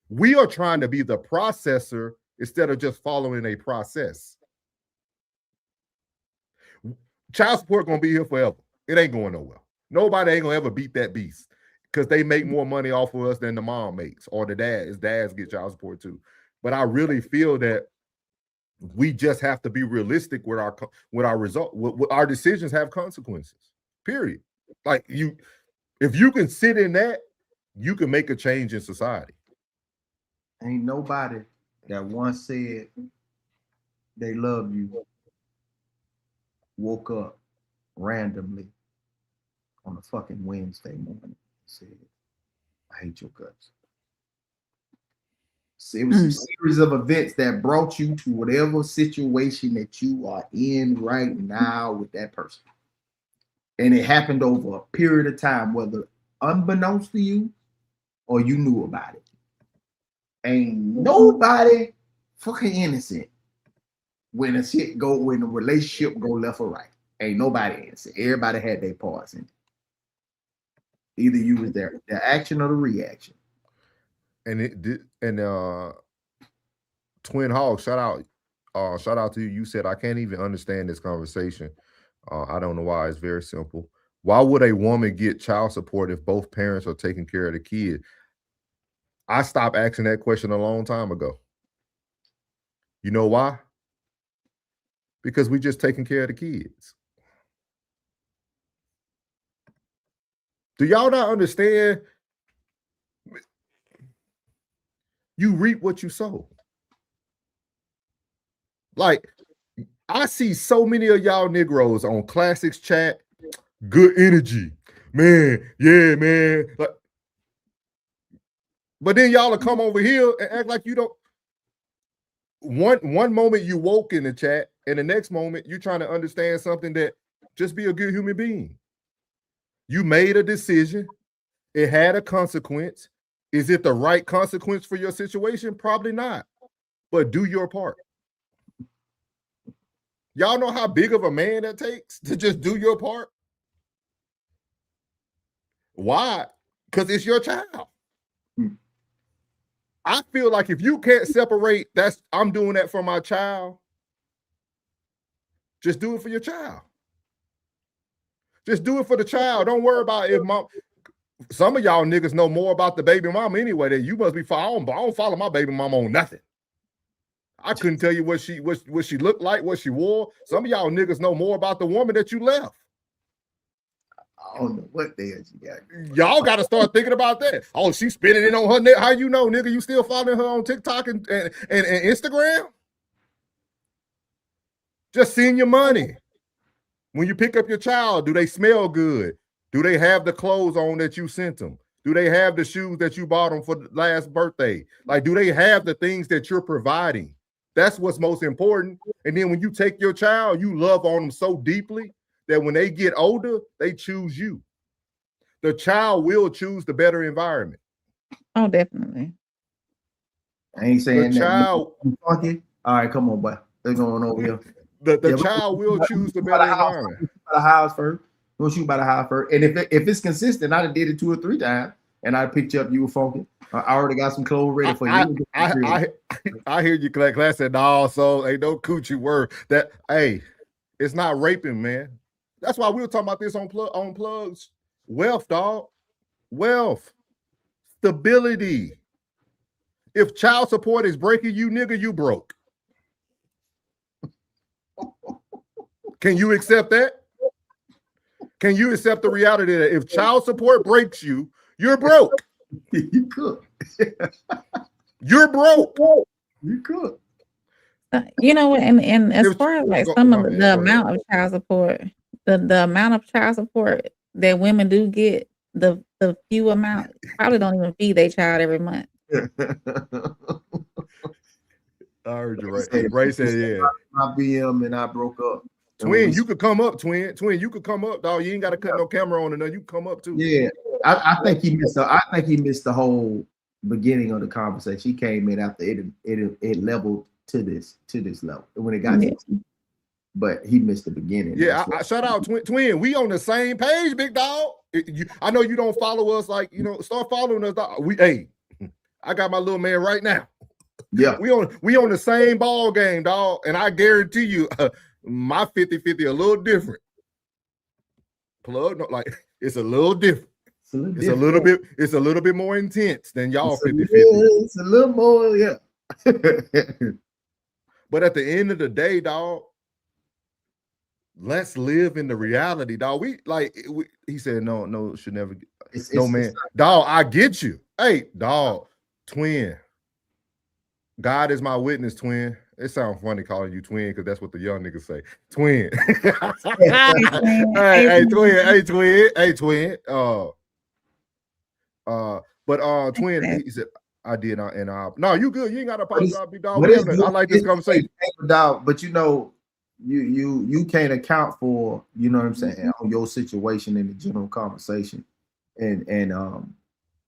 We are trying to be the processor instead of just following a process. Child support gonna be here forever. It ain't going nowhere. Nobody ain't gonna ever beat that beast because they make more money off of us than the mom makes or the dad. His dads get child support too. But I really feel that we just have to be realistic with our result. With our decisions have consequences. Period. Like if you can sit in that, you can make a change in society. Ain't nobody that once said they love you woke up randomly on a fucking Wednesday morning and said, I hate your guts. It was a series of events that brought you to whatever situation that you are in right now with that person. And it happened over a period of time, whether unbeknownst to you or you knew about it. Ain't nobody fucking innocent when the relationship go left or right. Ain't nobody innocent. Everybody had their parts in it. Either you was there, the action or the reaction. And Twin Hog, shout out to you. You said, I can't even understand this conversation. I don't know why. It's very simple. Why would a woman get child support if both parents are taking care of the kid? I stopped asking that question a long time ago. You know why? Because we just taking care of the kids. Do y'all not understand? You reap what you sow. Like, I see so many of y'all Negroes on Classics chat, good energy. Man, yeah, man. But then y'all will come over here and act like you don't. One moment you woke in the chat, and the next moment you're trying to understand something that just be a good human being. You made a decision. It had a consequence. Is it the right consequence for your situation? Probably not. But do your part. Y'all know how big of a man that takes to just do your part? Why? Because it's your child. I feel like if you can't separate, I'm doing that for my child. Just do it for your child. Just do it for the child. Don't worry about if mom. Some of y'all niggas know more about the baby mama anyway. That you must be following. I don't follow my baby mama on nothing. I couldn't tell you what she looked like, what she wore. Some of y'all niggas know more about the woman that you left. I don't know what the hell you got. Y'all got to start thinking about that. Oh, she's spinning it on her neck. How you know, nigga? You still following her on TikTok and Instagram? Just seeing your money. When you pick up your child, do they smell good? Do they have the clothes on that you sent them? Do they have the shoes that you bought them for the last birthday? Like, do they have the things that you're providing? That's what's most important. And then when you take your child, you love on them so deeply that when they get older, they choose you. The child will choose the better environment. Oh, definitely. I ain't saying the that. Child, all right, come on, boy. They're going over here. The child will choose the better environment. By the house first. Don't shoot by the house first. And if it's consistent, I done did it 2 or 3 times, and I picked you up. You were funky. I already got some clothes ready for you. I hear you, Class said, no, so ain't no coochie word. That, hey, it's not raping, man. That's why we were talking about this on plugs. Wealth, dog. Wealth. Stability. If child support is breaking you, nigga, you broke. Can you accept that? Can you accept the reality that if child support breaks you, you're broke? You could. You're broke. You could. You know what? And as far as like some of the amount of child support, the amount of child support that women do get, the few amount probably don't even feed their child every month. I heard you right. Ray said, yeah. My BM and I broke up. Twin, you could come up, twin. Twin, you could come up, dog. You ain't got to cut no camera on, and you can come up too. Yeah, I think he missed. I think he missed the whole beginning of the conversation. He came in after it leveled to this level when it got to this. But he missed the beginning. Yeah, I shout out twin. We on the same page, big dog. I know you don't follow us, like, you know, start following us, dog. I got my little man right now. Yeah, we on the same ball game, dog. And I guarantee you, my 50-50 a little different. Plug, like, it's a little different. It's a little bit more intense than y'all 50-50. It's a little more, yeah. But at the end of the day, dog, let's live in the reality, dog. He said, no, should never. Man. Dog, I get you. Hey, dog, twin. God is my witness, twin. It sounds funny calling you twin because that's what the young niggas say. Twin. Hey, twin. But twin, he said, I did not, and no, you good. You ain't got to apologize, big dog. I like this conversation. Dog, but you know, you can't account for, you know what I'm saying, on your situation in the general conversation. And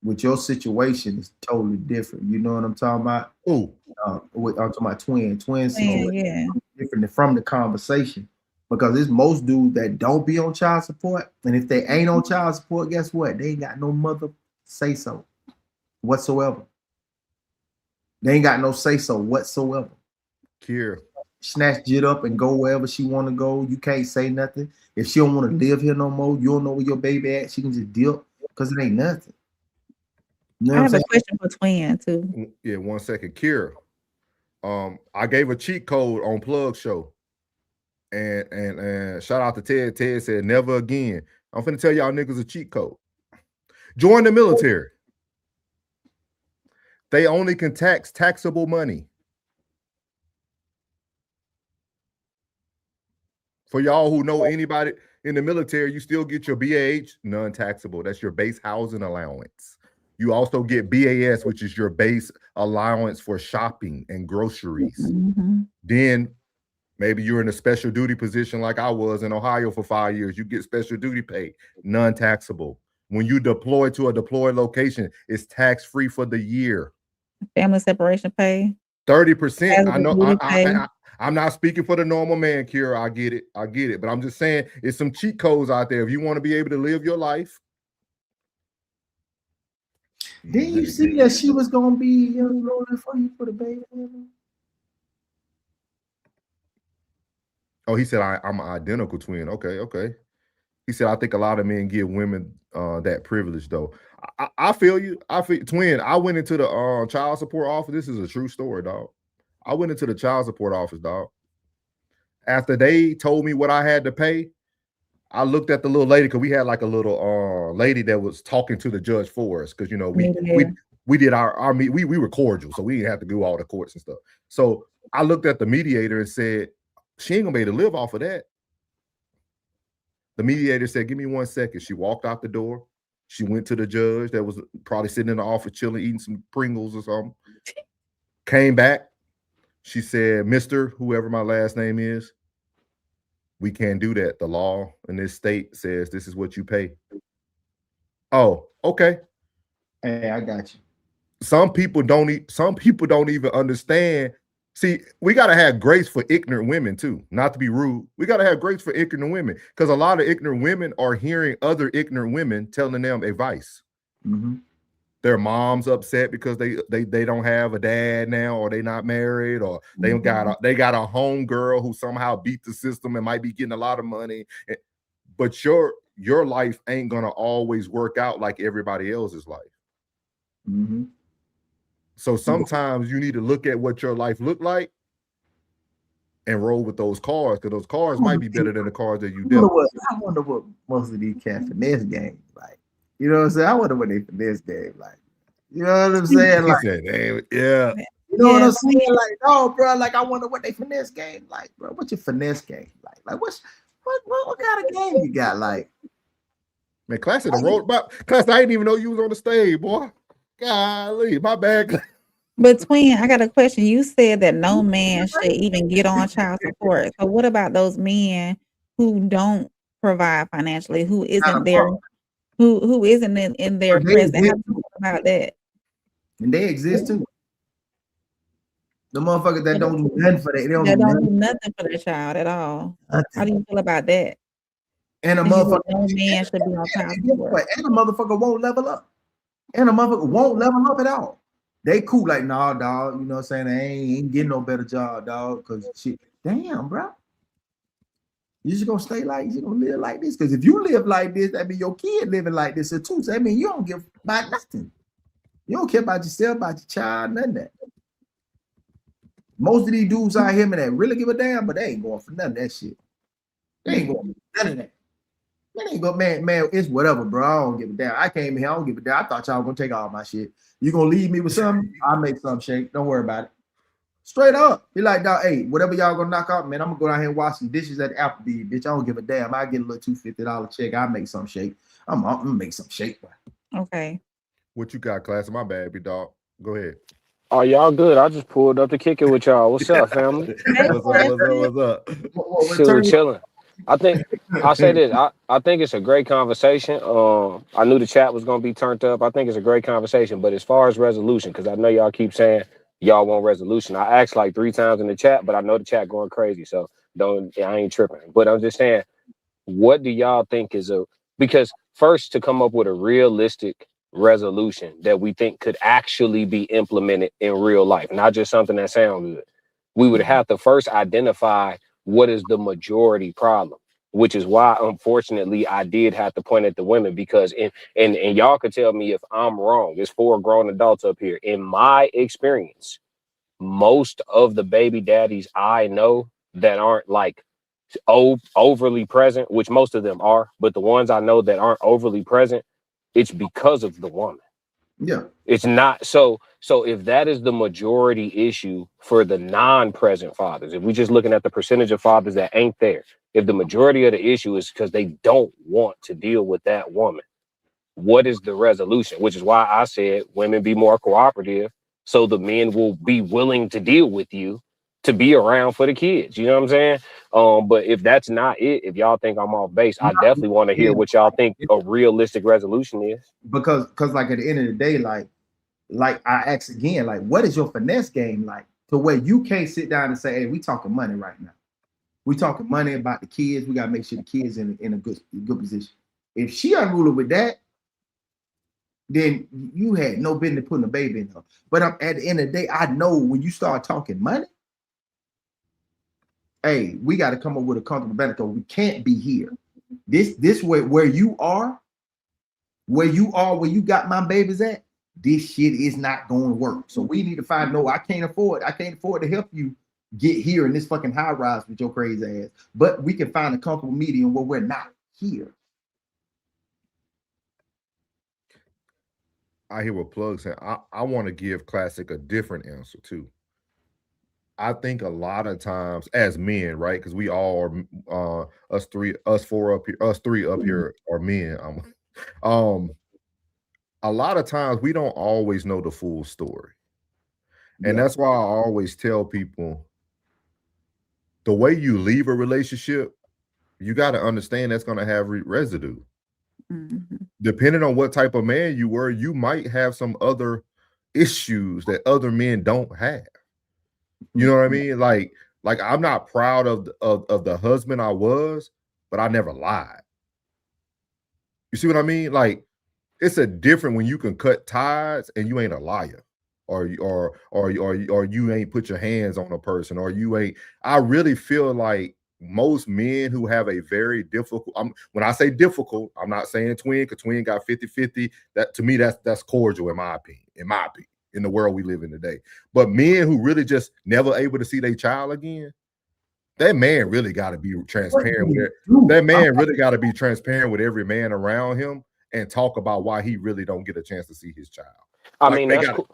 with your situation is totally different. You know what I'm talking about? Ooh. I'm talking about twins different from the conversation, because there's most dudes that don't be on child support, and if they ain't on child support, guess what? They ain't got no mother say so whatsoever. They ain't got no say so whatsoever. Here, snatch Jit up and go wherever she want to go. You can't say nothing. If she don't want to live here no more, you don't know where your baby at. She can just dip because it ain't nothing. You know I have a question for twin too. Yeah, 1 second, Kira. I gave a cheat code on Plug Show, and shout out to Ted. Ted said never again. I'm finna tell y'all niggas a cheat code. Join the military. They only can tax taxable money. For y'all who know anybody in the military, you still get your BAH, non-taxable. That's your base housing allowance. You also get BAS, which is your base allowance for shopping and groceries. Mm-hmm. Then maybe you're in a special duty position like I was in Ohio for 5 years. You get special duty pay, non-taxable. When you deploy to a deployed location, it's tax-free for the year. Family separation pay. 30%. I know. I'm not speaking for the normal man, Kira. I get it. But I'm just saying it's some cheat codes out there. If you want to be able to live your life. Didn't you see that she was gonna be rolling for you for the baby? Oh, he said I'm an identical twin. Okay. He said, I think a lot of men give women that privilege, though. I feel you. I feel twin. I went into the child support office. This is a true story, dog. I went into the child support office, dog. After they told me what I had to pay, I looked at the little lady because we had like a little lady that was talking to the judge for us because you know we did our we were cordial, so we didn't have to do all the courts and stuff. So I looked at the mediator and said, she ain't gonna be able to live off of that. The mediator said, give me 1 second. She walked out the door. She went to the judge that was probably sitting in the office chilling, eating some Pringles or something. Came back. She said, Mr. whoever my last name is, we can't do that. The law in this state says this is what you pay. Oh, okay. Hey, I got you. Some people don't even understand. See, we got to have grace for ignorant women too. Not to be rude. We got to have grace for ignorant women because a lot of ignorant women are hearing other ignorant women telling them advice. Mm-hmm. Their mom's upset because they don't have a dad now, or they not married, or they got a home girl who somehow beat the system and might be getting a lot of money. But your life ain't gonna always work out like everybody else's life. Mm-hmm. So sometimes you need to look at what your life looked like and roll with those cars, because those cars might be better than the cars that you dealt with. I wonder what most of these cats finesse games like. You know what I'm saying? I wonder what they finesse game like. You know what I'm saying? Like, yeah. You know what I'm saying? Like, no, bro. Like, I wonder what they finesse game like, bro. What's your finesse game like? Like, what kind of game you got? Like, man, Class in the road. Class, I didn't even know you was on the stage, boy. Golly, my bad. But twin, I got a question. You said that no man should even get on child support. So what about those men who don't provide financially, who isn't there, who isn't in their present? How do you feel about that? And they exist too. The motherfuckers that don't do nothing for that. They don't do nothing for their child at all. How do you feel about that? And a motherfucker, no man should be on child support. And a motherfucker won't level up. And a motherfucker won't level up at all. They cool like, nah, dog. You know what I'm saying? They ain't getting no better job, dog. Cause shit, damn, bro. You just gonna stay like, you gonna live like this. Cause if you live like this, that mean your kid living like this too. So that mean you don't give about nothing. You don't care about yourself, about your child, none of that. Most of these dudes out here, man, that really give a damn, but they ain't going for none of that shit. They ain't going for none of that. Man, ain't go, man, it's whatever, bro. I don't give a damn. I came here, I don't give a damn. I thought y'all gonna take all my shit. You gonna leave me with something? I'll make something shake. Don't worry about it. Straight up. Be like, dog, hey, whatever y'all gonna knock out, man, I'm gonna go down here and wash some dishes at Applebee's, bitch. I don't give a damn. I get a little $250 check. I'll make something shake. I'm gonna make some shake, bro. Okay. What you got, Class? My bad, big dog. Go ahead. Oh, y'all good. I just pulled up to kick it with y'all. What's up, family? What's up? Chilling. I think I'll say this. I think it's a great conversation. I knew the chat was gonna be turned up. I think it's a great conversation. But as far as resolution, because I know y'all keep saying y'all want resolution. I asked like 3 times in the chat, but I know the chat going crazy. So I ain't tripping. But I'm just saying, what do y'all think is because first to come up with a realistic resolution that we think could actually be implemented in real life, not just something that sounds good. We would have to first identify what is the majority problem, which is why, unfortunately, I did have to point at the women because and y'all could tell me if I'm wrong. There's 4 grown adults up here. In my experience, most of the baby daddies I know that aren't like overly present, which most of them are, but the ones I know that aren't overly present, it's because of the woman. Yeah. It's not so if that is the majority issue for the non-present fathers, if we're just looking at the percentage of fathers that ain't there, if the majority of the issue is because they don't want to deal with that woman, what is the resolution? Which is why I said women be more cooperative so the men will be willing to deal with you to be around for the kids. You know what I'm saying? But if that's not it, if y'all think I'm off base, I definitely want to hear what y'all think a realistic resolution is. Because like at the end of the day, like I ask again, like what is your finesse game like to where you can't sit down and say, hey, we talking money right now. We talking money about the kids. We gotta make sure the kids in a good position. If she unruly with that, then you had no business putting a baby in her. But at the end of the day, I know when you start talking money, hey, we got to come up with a comfortable balance because we can't be here. This where you are, where you got my babies at, this shit is not going to work. So we need to find, no, I can't afford to help you get here in this fucking high rise with your crazy ass. But we can find a comfortable medium where we're not here. I hear what Plug said. I want to give Classic a different answer too. I think a lot of times as men, right? Because we all are us three up here are men. A lot of times we don't always know the full story. And that's why I always tell people the way you leave a relationship, you got to understand that's going to have residue. Depending on what type of man you were, you might have some other issues that other men don't have. You know what I mean? Like I'm not proud of the husband I was, but I never lied. You see what I mean? Like it's a different when you can cut ties and you ain't a liar, or you ain't put your hands on a person, or you ain't. I really feel like most men who have a very difficult, when I say difficult, I'm not saying Twin, because Twin got 50-50. That to me, that's cordial in my opinion, in the world we live in today. But men who really just never able to see their child again, that man really got to be transparent with it. That man really got to be transparent with every man around him and talk about why he really don't get a chance to see his child. I mean, that's cool.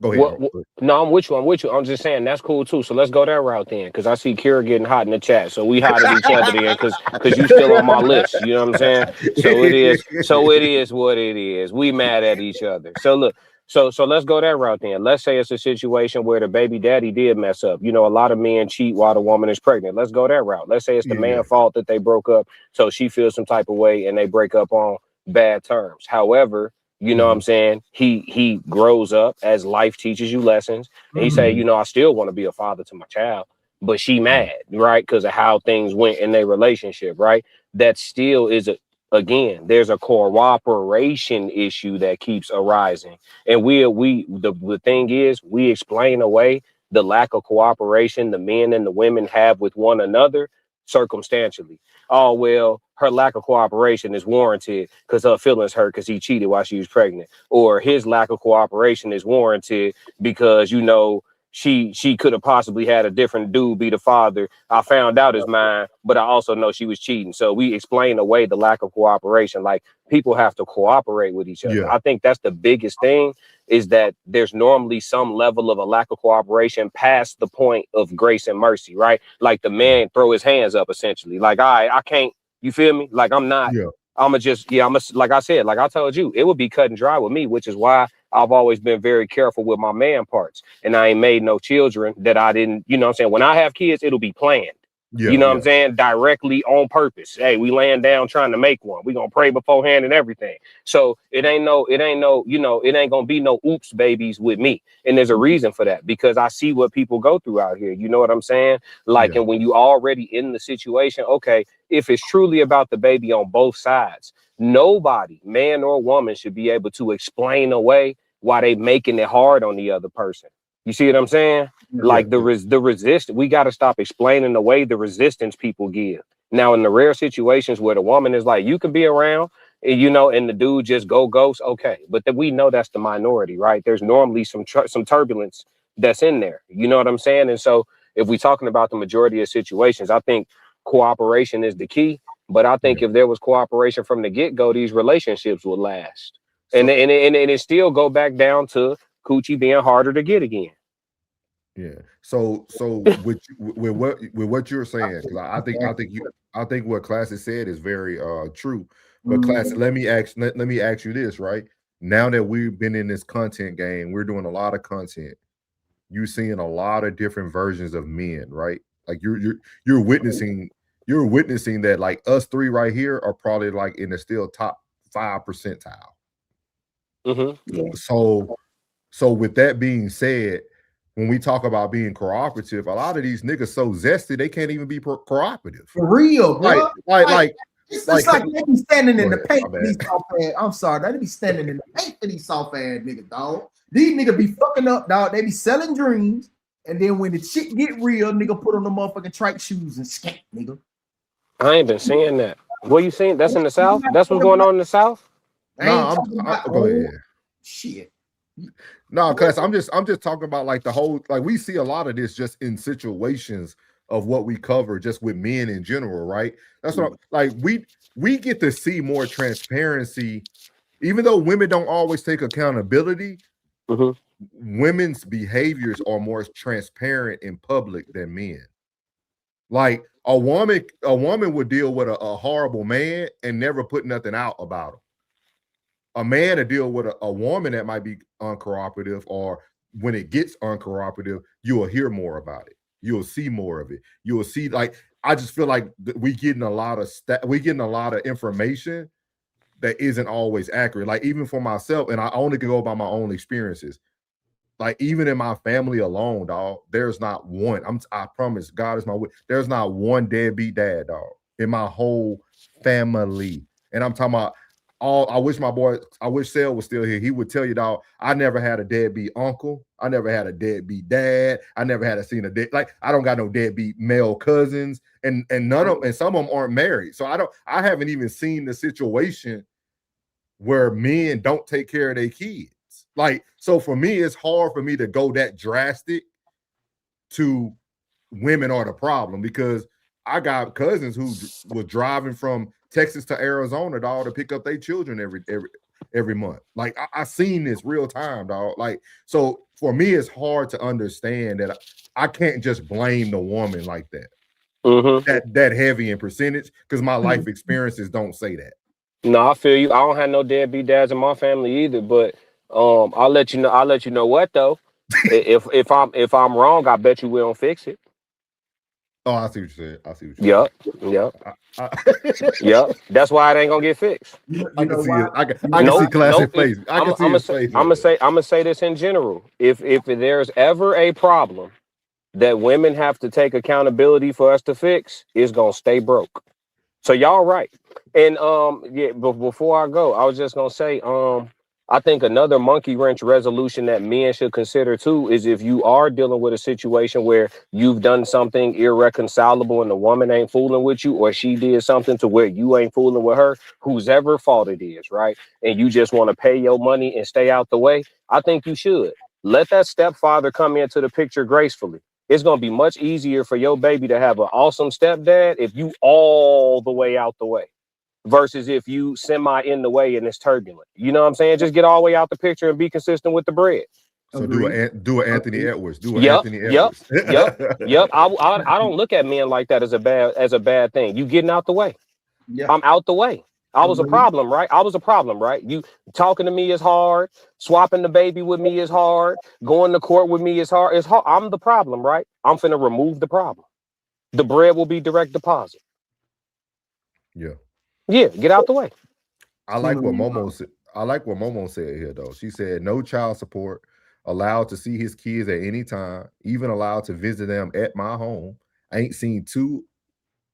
Go ahead. No, I'm with you. I'm just saying that's cool too. So let's go that route then, because I see Kira getting hot in the chat. So we hot at each other then, because you still on my list. You know what I'm saying? So it is what it is. We mad at each other. So look. So let's go that route then. Let's say it's a situation where the baby daddy did mess up. You know, a lot of men cheat while the woman is pregnant. Let's go that route. Let's say it's the man's fault that they broke up, so she feels some type of way and they break up on bad terms. However, you know what I'm saying? He grows up as life teaches you lessons. And he say, you know, I still want to be a father to my child, but she mad, right? Because of how things went in their relationship, right? That still is again, there's a cooperation issue that keeps arising. And the thing is, we explain away the lack of cooperation the men and the women have with one another circumstantially. Oh, well, her lack of cooperation is warranted because her feelings hurt because he cheated while she was pregnant. Or his lack of cooperation is warranted because, you know, she could have possibly had a different dude be the father. I found out is mine, but I also know she was cheating. So we explain away the lack of cooperation. Like, people have to cooperate with each other. I think that's the biggest thing, is that there's normally some level of a lack of cooperation past the point of grace and mercy, right? Like the man throw his hands up essentially. Like, all right, I can't, you feel me? Like like I said, like I told you, it would be cut and dry with me, which is why I've always been very careful with my man parts. And I ain't made no children that I didn't, you know what I'm saying? When I have kids, it'll be planned. You know what I'm saying? Directly on purpose. Hey, we laying down trying to make one. We gonna pray beforehand and everything. So it ain't no, you know, it ain't gonna be no oops babies with me. And there's a reason for that, because I see what people go through out here. You know what I'm saying? Like, and when you already in the situation, okay, if it's truly about the baby on both sides, nobody, man or woman, should be able to explain away why they making it hard on the other person. You see what I'm saying? Like the resist, we got to stop explaining away the resistance people give. Now, in the rare situations where the woman is like, you can be around, you know, and the dude just go ghost, okay. But we know that's the minority, right? There's normally some turbulence that's in there. You know what I'm saying? And so if we're talking about the majority of situations, I think cooperation is the key. But I think if there was cooperation from the get-go, these relationships would last. So, and it still go back down to coochie being harder to get again. Yeah. So with what you're saying, because I think what Classic said is very true. But Classic, let me ask you this, right? Now that we've been in this content game, we're doing a lot of content. You're seeing a lot of different versions of men, right? Like you're witnessing that, like, us three right here are probably like in the still top 5 percentile. So with that being said, when we talk about being cooperative, a lot of these niggas so zesty they can't even be cooperative. For real, bro. It's like they be standing in the paint for these soft ass. I'm sorry, they be standing in the paint for these soft ass niggas, dog. These niggas be fucking up, dog. They be selling dreams, and then when the shit get real, nigga put on the motherfucking trike shoes and skank, nigga. I ain't been seeing that. What you seen? That's in the South? That's what's going on in the South? No, go ahead. Shit. No, cuz I'm just talking about like the whole, like we see a lot of this just in situations of what we cover just with men in general, right? That's what like we get to see more transparency, even though women don't always take accountability. Women's behaviors are more transparent in public than men. Like a woman would deal with a horrible man and never put nothing out about him. A man to deal with a woman that might be uncooperative, or when it gets uncooperative, you will hear more about it. You'll see more of it. You will see, like, I just feel like we getting a lot of information that isn't always accurate. Like even for myself, and I only can go by my own experiences. Like even in my family alone, dog, there's not one. I promise, God is my witness. There's not one deadbeat dad, dog, in my whole family. And I'm talking about I wish Sel was still here. He would tell you, dog, I never had a deadbeat uncle. I never had a deadbeat dad. I never had seen a like I don't got no deadbeat male cousins, and none of, and some of them aren't married. So I haven't even seen the situation where men don't take care of their kids. Like, so for me, it's hard for me to go that drastic to women are the problem, because I got cousins who was driving from Texas to Arizona, dog, to pick up their children every month. Like I seen this real time, dog. Like, so for me, it's hard to understand that I can't just blame the woman like that. That heavy in percentage, because my life experiences don't say that. No, I feel you. I don't have no deadbeat dads in my family either, but I'll let you know what though. if I'm wrong, I bet you we don't fix it. Oh, I see what you said. Yep. That's why it ain't gonna get fixed. I can see it. I can see classic face. I can see his face. I'm gonna say this in general. If there's ever a problem that women have to take accountability for us to fix, it's gonna stay broke. So y'all right. And but before I go, I was just gonna say, I think another monkey wrench resolution that men should consider too is if you are dealing with a situation where you've done something irreconcilable and the woman ain't fooling with you, or she did something to where you ain't fooling with her, whose ever fault it is, right? And you just want to pay your money and stay out the way, I think you should let that stepfather come into the picture gracefully. It's going to be much easier for your baby to have an awesome stepdad if you all the way out the way versus if you semi in the way and it's turbulent. You know what I'm saying? Just get all the way out the picture and be consistent with the bread. So do an Anthony Edwards. Anthony Edwards. Yep. I don't look at men like that as a bad thing. You getting out the way. Yeah. I'm out the way. I was a problem, right? You talking to me is hard. Swapping the baby with me is hard. Going to court with me is hard. It's hard. I'm the problem, right? I'm finna remove the problem. The bread will be direct deposit. Yeah. Yeah, get out the way. I like what Momo said. I like what Momo said here, though. She said no child support, allowed to see his kids at any time, even allowed to visit them at my home. I ain't seen 2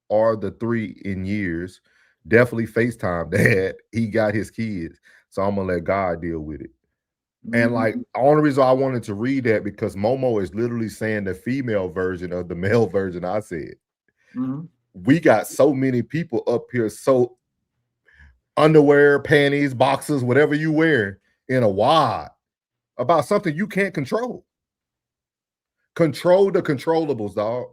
or the 3 in years. Definitely FaceTime dad. He got his kids. So I'm gonna let God deal with it. And like the only reason I wanted to read that because Momo is literally saying the female version of the male version I said. We got so many people up here, so underwear, panties, boxers, whatever you wear in a wad about something you can't control. Control the controllables, dog.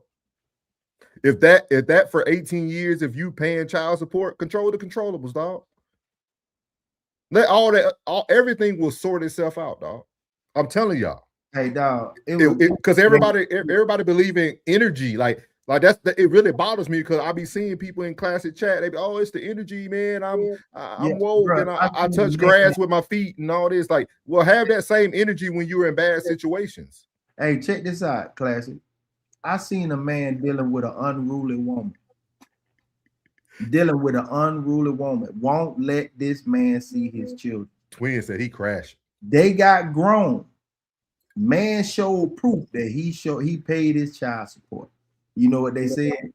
If that for 18 years, if you paying child support, control the controllables, dog. Let everything will sort itself out, dog. I'm telling y'all. Hey, dog. Because everybody believe in energy, like it really bothers me because I be seeing people in classic chat. They be, oh, it's the energy, man. I'm woke, bro, and I touch grass with my feet and all this. Like, well, have that same energy when you're in bad situations. Hey, check this out, classic. I seen a man dealing with an unruly woman. Won't let this man see his children. Twin said he crashed. They got grown. Man showed proof that he paid his child support. You know what they said?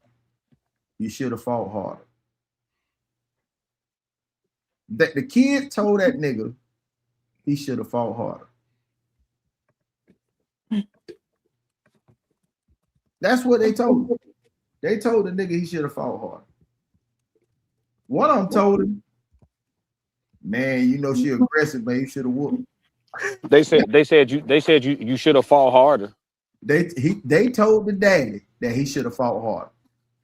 You should have fought harder. That the kid told that nigga he should have fought harder. That's what they told him. They told the nigga he should have fought harder. One of them told him, man, you know she aggressive, man. You should have whooped. They said you should have fought harder. They told the daddy that he should have fought harder.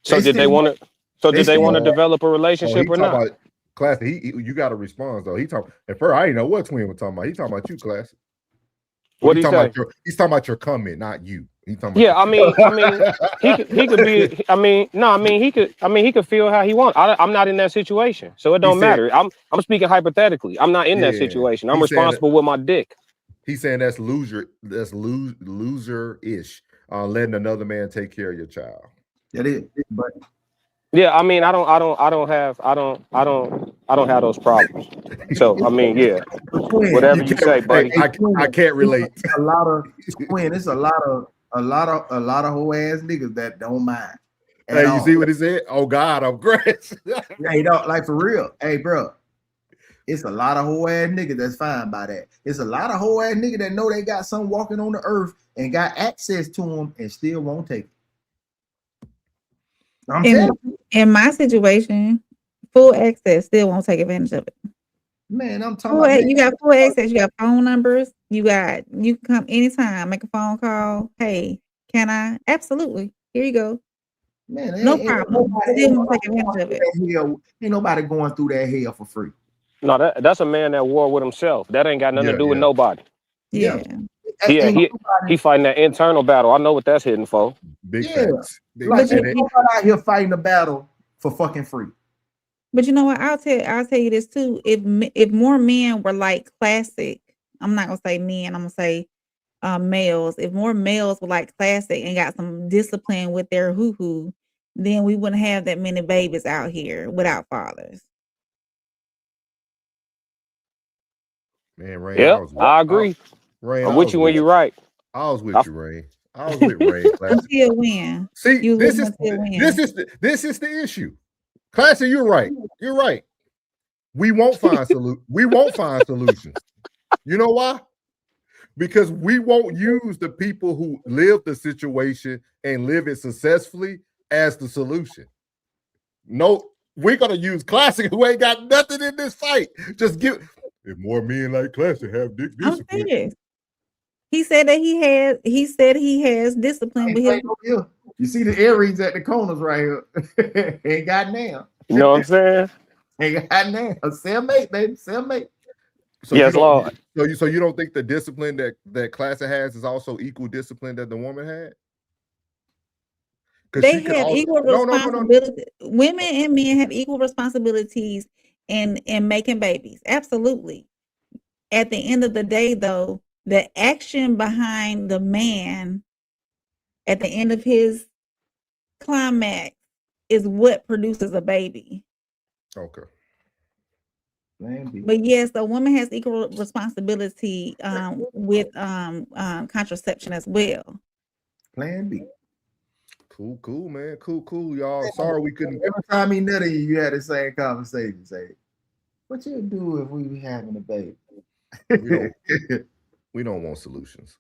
So did they want to? So did they want to develop a relationship or not? About, Classy, you got to respond though. He talking at first. I didn't know what Twin was talking about. He talking about you, Classy. What he say? He's talking about your comment, not you. He talking about yeah, I mean, he could be. He could feel how he wants. I'm not in that situation, so it don't matter. I'm speaking hypothetically. I'm not in that situation. I'm responsible with my dick. He's saying that's loser-ish. Letting another man take care of your child. That is, but yeah, I mean, I don't have those problems. So I mean, yeah, whatever you say, buddy. I can't relate. It's a lot of whole ass niggas that don't mind. Hey, you see what he said? Oh God, I'm great. Yeah, you know, like for real. Hey, bro, it's a lot of whole ass niggas that's fine by that. It's a lot of whole ass niggas that know they got something walking on the earth and got access to them and still won't take it. In my situation, full access still won't take advantage of it. Man, I'm talking about you got full access, you got phone numbers, you can come anytime, make a phone call. Hey, can I? Absolutely. Here you go. Man, no problem. Still won't take advantage of it. Ain't nobody going through that hell for free. No, that's a man at war with himself. That ain't got nothing to do with nobody. Yeah. He fighting that internal battle. I know what that's hitting for. Big facts. Like nobody out here fighting a battle for fucking free. But you know what? I'll tell you this too. If more men were like Classic, I'm not gonna say men. I'm gonna say males. If more males were like Classic and got some discipline with their hoo-hoo, then we wouldn't have that many babies out here without fathers. Man, Ray. Yeah, I agree. Ray, I'm with you when you're right. I was with you, Ray. I was with Ray. Until when? See, this is the issue. Classy, you're right. You're right. We won't find solutions. You know why? Because we won't use the people who live the situation and live it successfully as the solution. No, we're gonna use Classic who ain't got nothing in this fight. Just give. If more men like Classic have discipline. He said that he has discipline with his. You see the earrings at the corners right here. Ain't got now. You know what I'm saying? Ain't got now. Cellmate, baby. Cellmate. So yes, Lord. So you don't think the discipline that Classic has is also equal discipline that the woman had? They have equal responsibility. Women and men have equal responsibilities in making babies. Absolutely. At the end of the day, though, the action behind the man at the end of his climax is what produces a baby. Okay. But yes, the woman has equal responsibility with contraception as well. Plan B. Cool, man. Cool, y'all. Sorry we couldn't. Every time he nutted you had the same conversation. Say, what you do if we be having a baby? We don't want solutions.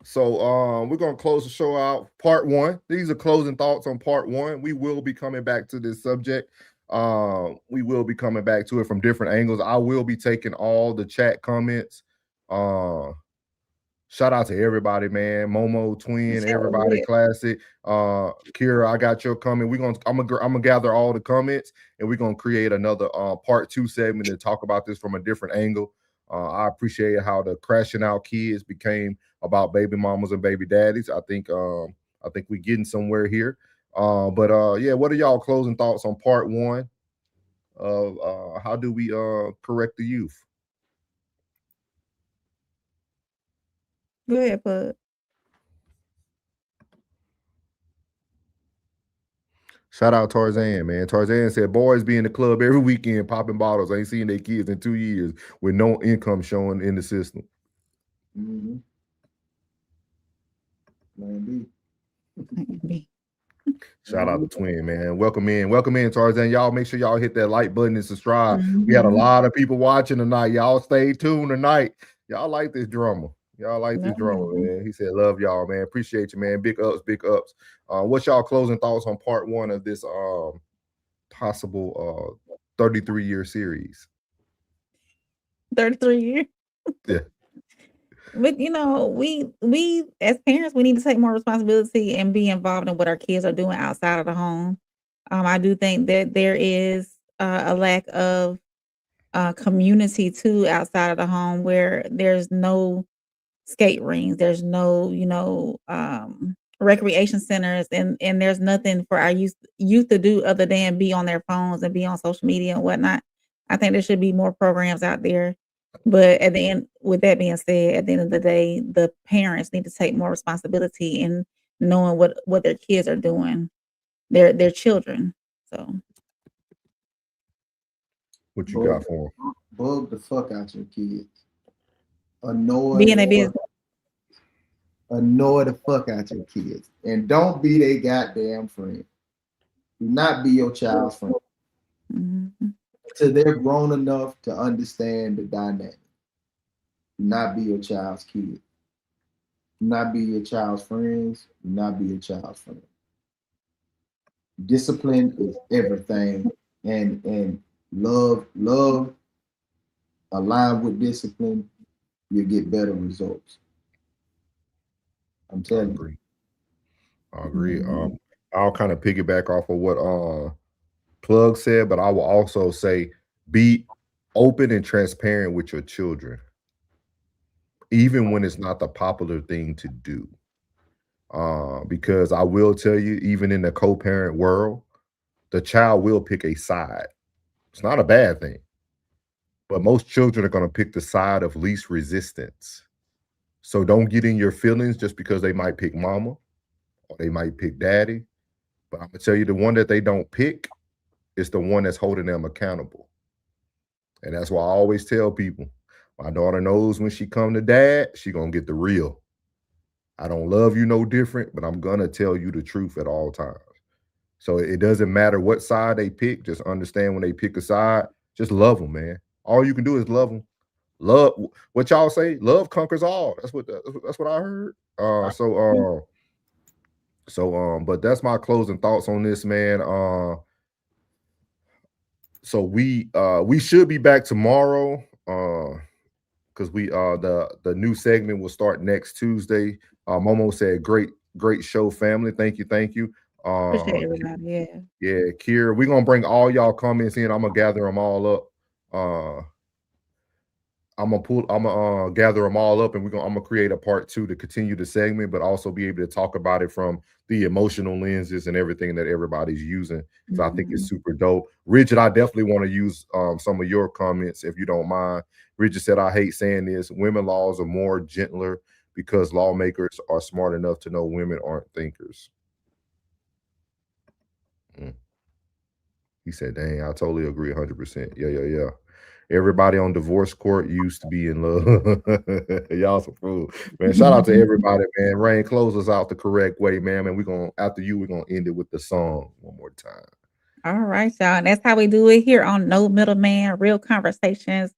So we're gonna close the show out. Part 1. These are closing thoughts on part 1. We will be coming back to this subject. We will be coming back to it from different angles. I will be taking all the chat comments. Shout out to everybody, man. Momo, Twin, everybody, Classic. Kira, I got your comment. I'm gonna gather all the comments and we're gonna create another part 2 segment and talk about this from a different angle. I appreciate how the crashing out kids became about baby mamas and baby daddies. I think we're getting somewhere here. But yeah, what are y'all closing thoughts on part 1 of how do we correct the youth? Go ahead, Bud. Shout out Tarzan, man. Tarzan said boys be in the club every weekend popping bottles. Ain't seen their kids in 2 years with no income showing in the system. Mm-hmm. Shout out to Twin, man. Welcome in, Tarzan. Y'all make sure y'all hit that like button and subscribe. We had a lot of people watching tonight. Y'all stay tuned tonight. Y'all like this drama. Man. He said, love y'all, man. Appreciate you, man. Big ups. What's y'all closing thoughts on part 1 of this possible 33-year series. 33 years. Yeah. But we as parents, we need to take more responsibility and be involved in what our kids are doing outside of the home. I do think that there is a lack of community too outside of the home, where there's no skate rings, there's no recreation centers, and there's nothing for our youth to do other than be on their phones and be on social media and whatnot. I think there should be more programs out there. But at the end, with that being said, at the end of the day, the parents need to take more responsibility in knowing what their kids are doing, their children. So what you got for them? Bug the fuck out your kids. Annoy the fuck out your kids. And don't be their goddamn friend. Do not be your child's friend. Mm-hmm. Till they're grown enough to understand the dynamic. Do not be your child's kid. Do not be your child's friends. Do not be your child's friend. Discipline is everything. And love aligned with discipline, you get better results. I'm telling you. I agree. I'll kind of piggyback off of what Plug said, but I will also say be open and transparent with your children, even when it's not the popular thing to do. Because I will tell you, even in the co-parent world, the child will pick a side. It's not a bad thing, but most children are going to pick the side of least resistance. So don't get in your feelings just because they might pick mama or they might pick daddy. But I'm going to tell you, the one that they don't pick is the one that's holding them accountable. And that's why I always tell people, my daughter knows when she come to dad, she going to get the real. I don't love you no different, but I'm going to tell you the truth at all times. So it doesn't matter what side they pick. Just understand when they pick a side, just love them, man. All you can do is love them. Love, what y'all say? Love conquers all. That's what I heard. But that's my closing thoughts on this, man. So we should be back tomorrow. Because the new segment will start next Tuesday. Momo said, great show, family. Thank you. Appreciate everybody. Yeah, Kira, we're gonna bring all y'all comments in. I'm gonna gather them all up. I'm gonna gather them all up, and I'm gonna create a part 2 to continue the segment, but also be able to talk about it from the emotional lenses and everything that everybody's using. So I think it's super dope. Richard, I definitely want to use some of your comments if you don't mind. Richard said, I hate saying this. Women laws are more gentler because lawmakers are smart enough to know women aren't thinkers. He said, dang, I totally agree 100%. Yeah. Everybody on divorce court used to be in love. Y'all some fool. Man, shout out to everybody, man. Rain, close us out the correct way, man. And we're going to end it with the song one more time. All right, y'all. And that's how we do it here on No Middleman, real conversations,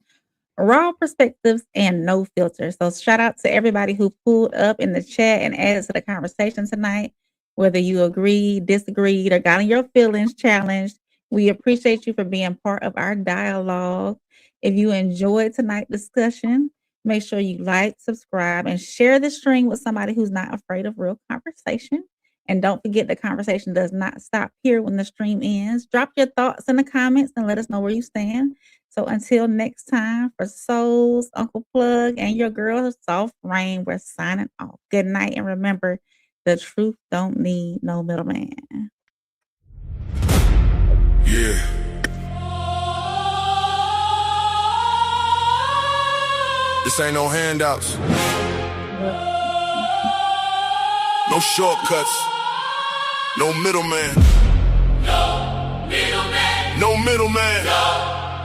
raw perspectives, and no filter. So shout out to everybody who pulled up in the chat and added to the conversation tonight. Whether you agreed, disagreed, or got in your feelings challenged, we appreciate you for being part of our dialogue. If you enjoyed tonight's discussion, make sure you like, subscribe, and share the stream with somebody who's not afraid of real conversation. And don't forget, the conversation does not stop here when the stream ends. Drop your thoughts in the comments and let us know where you stand. So until next time, for Souls, Uncle Plug, and your girl, Soft Rain, we're signing off. Good night, and remember, the truth don't need no middleman. Yeah. This ain't no handouts. No shortcuts. No middleman. No middleman. No middleman.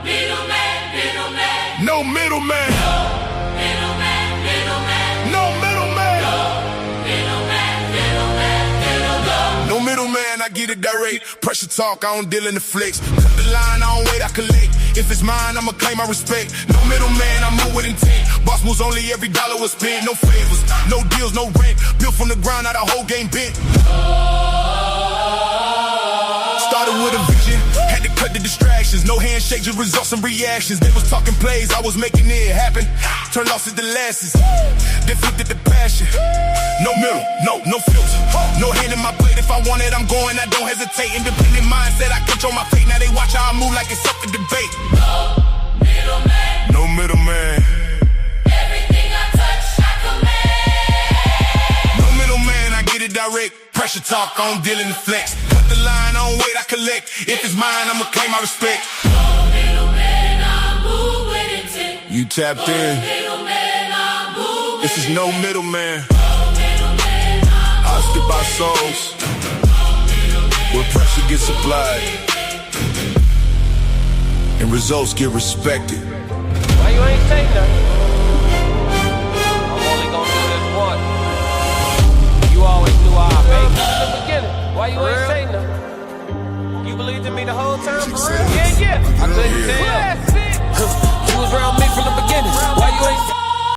No middleman. No middleman. No middleman, I get it direct. Pressure talk, I don't deal in the flex. Cut the line, I don't wait, I collect. If it's mine, I'ma claim my respect. No middleman, I move with intent. Boss moves only, every dollar was spent. No favors, no deals, no rent. Built from the ground, now the whole game bent. Started with a vision, had to cut the distractions. No handshakes, just results and reactions. They was talking plays, I was making it happen. Turn losses to losses. Then flipped it to passion. No middle, no filter. No hand in my plate. If I want it, I'm going. I don't hesitate. Independent mindset, I control my fate. Now they watch how I move like it's up for debate. No middleman. Everything I touch, I command. No middleman, I get it direct. Pressure talk, I don't deal in the flex. Cut the line, I don't wait, I collect. If it's mine, I'ma claim my respect. No middleman, I move with intent. You tapped No in. middleman, I move This with is no middleman. No middleman, I skip by souls. Where pressure gets applied and results get respected. Why you ain't say nothing?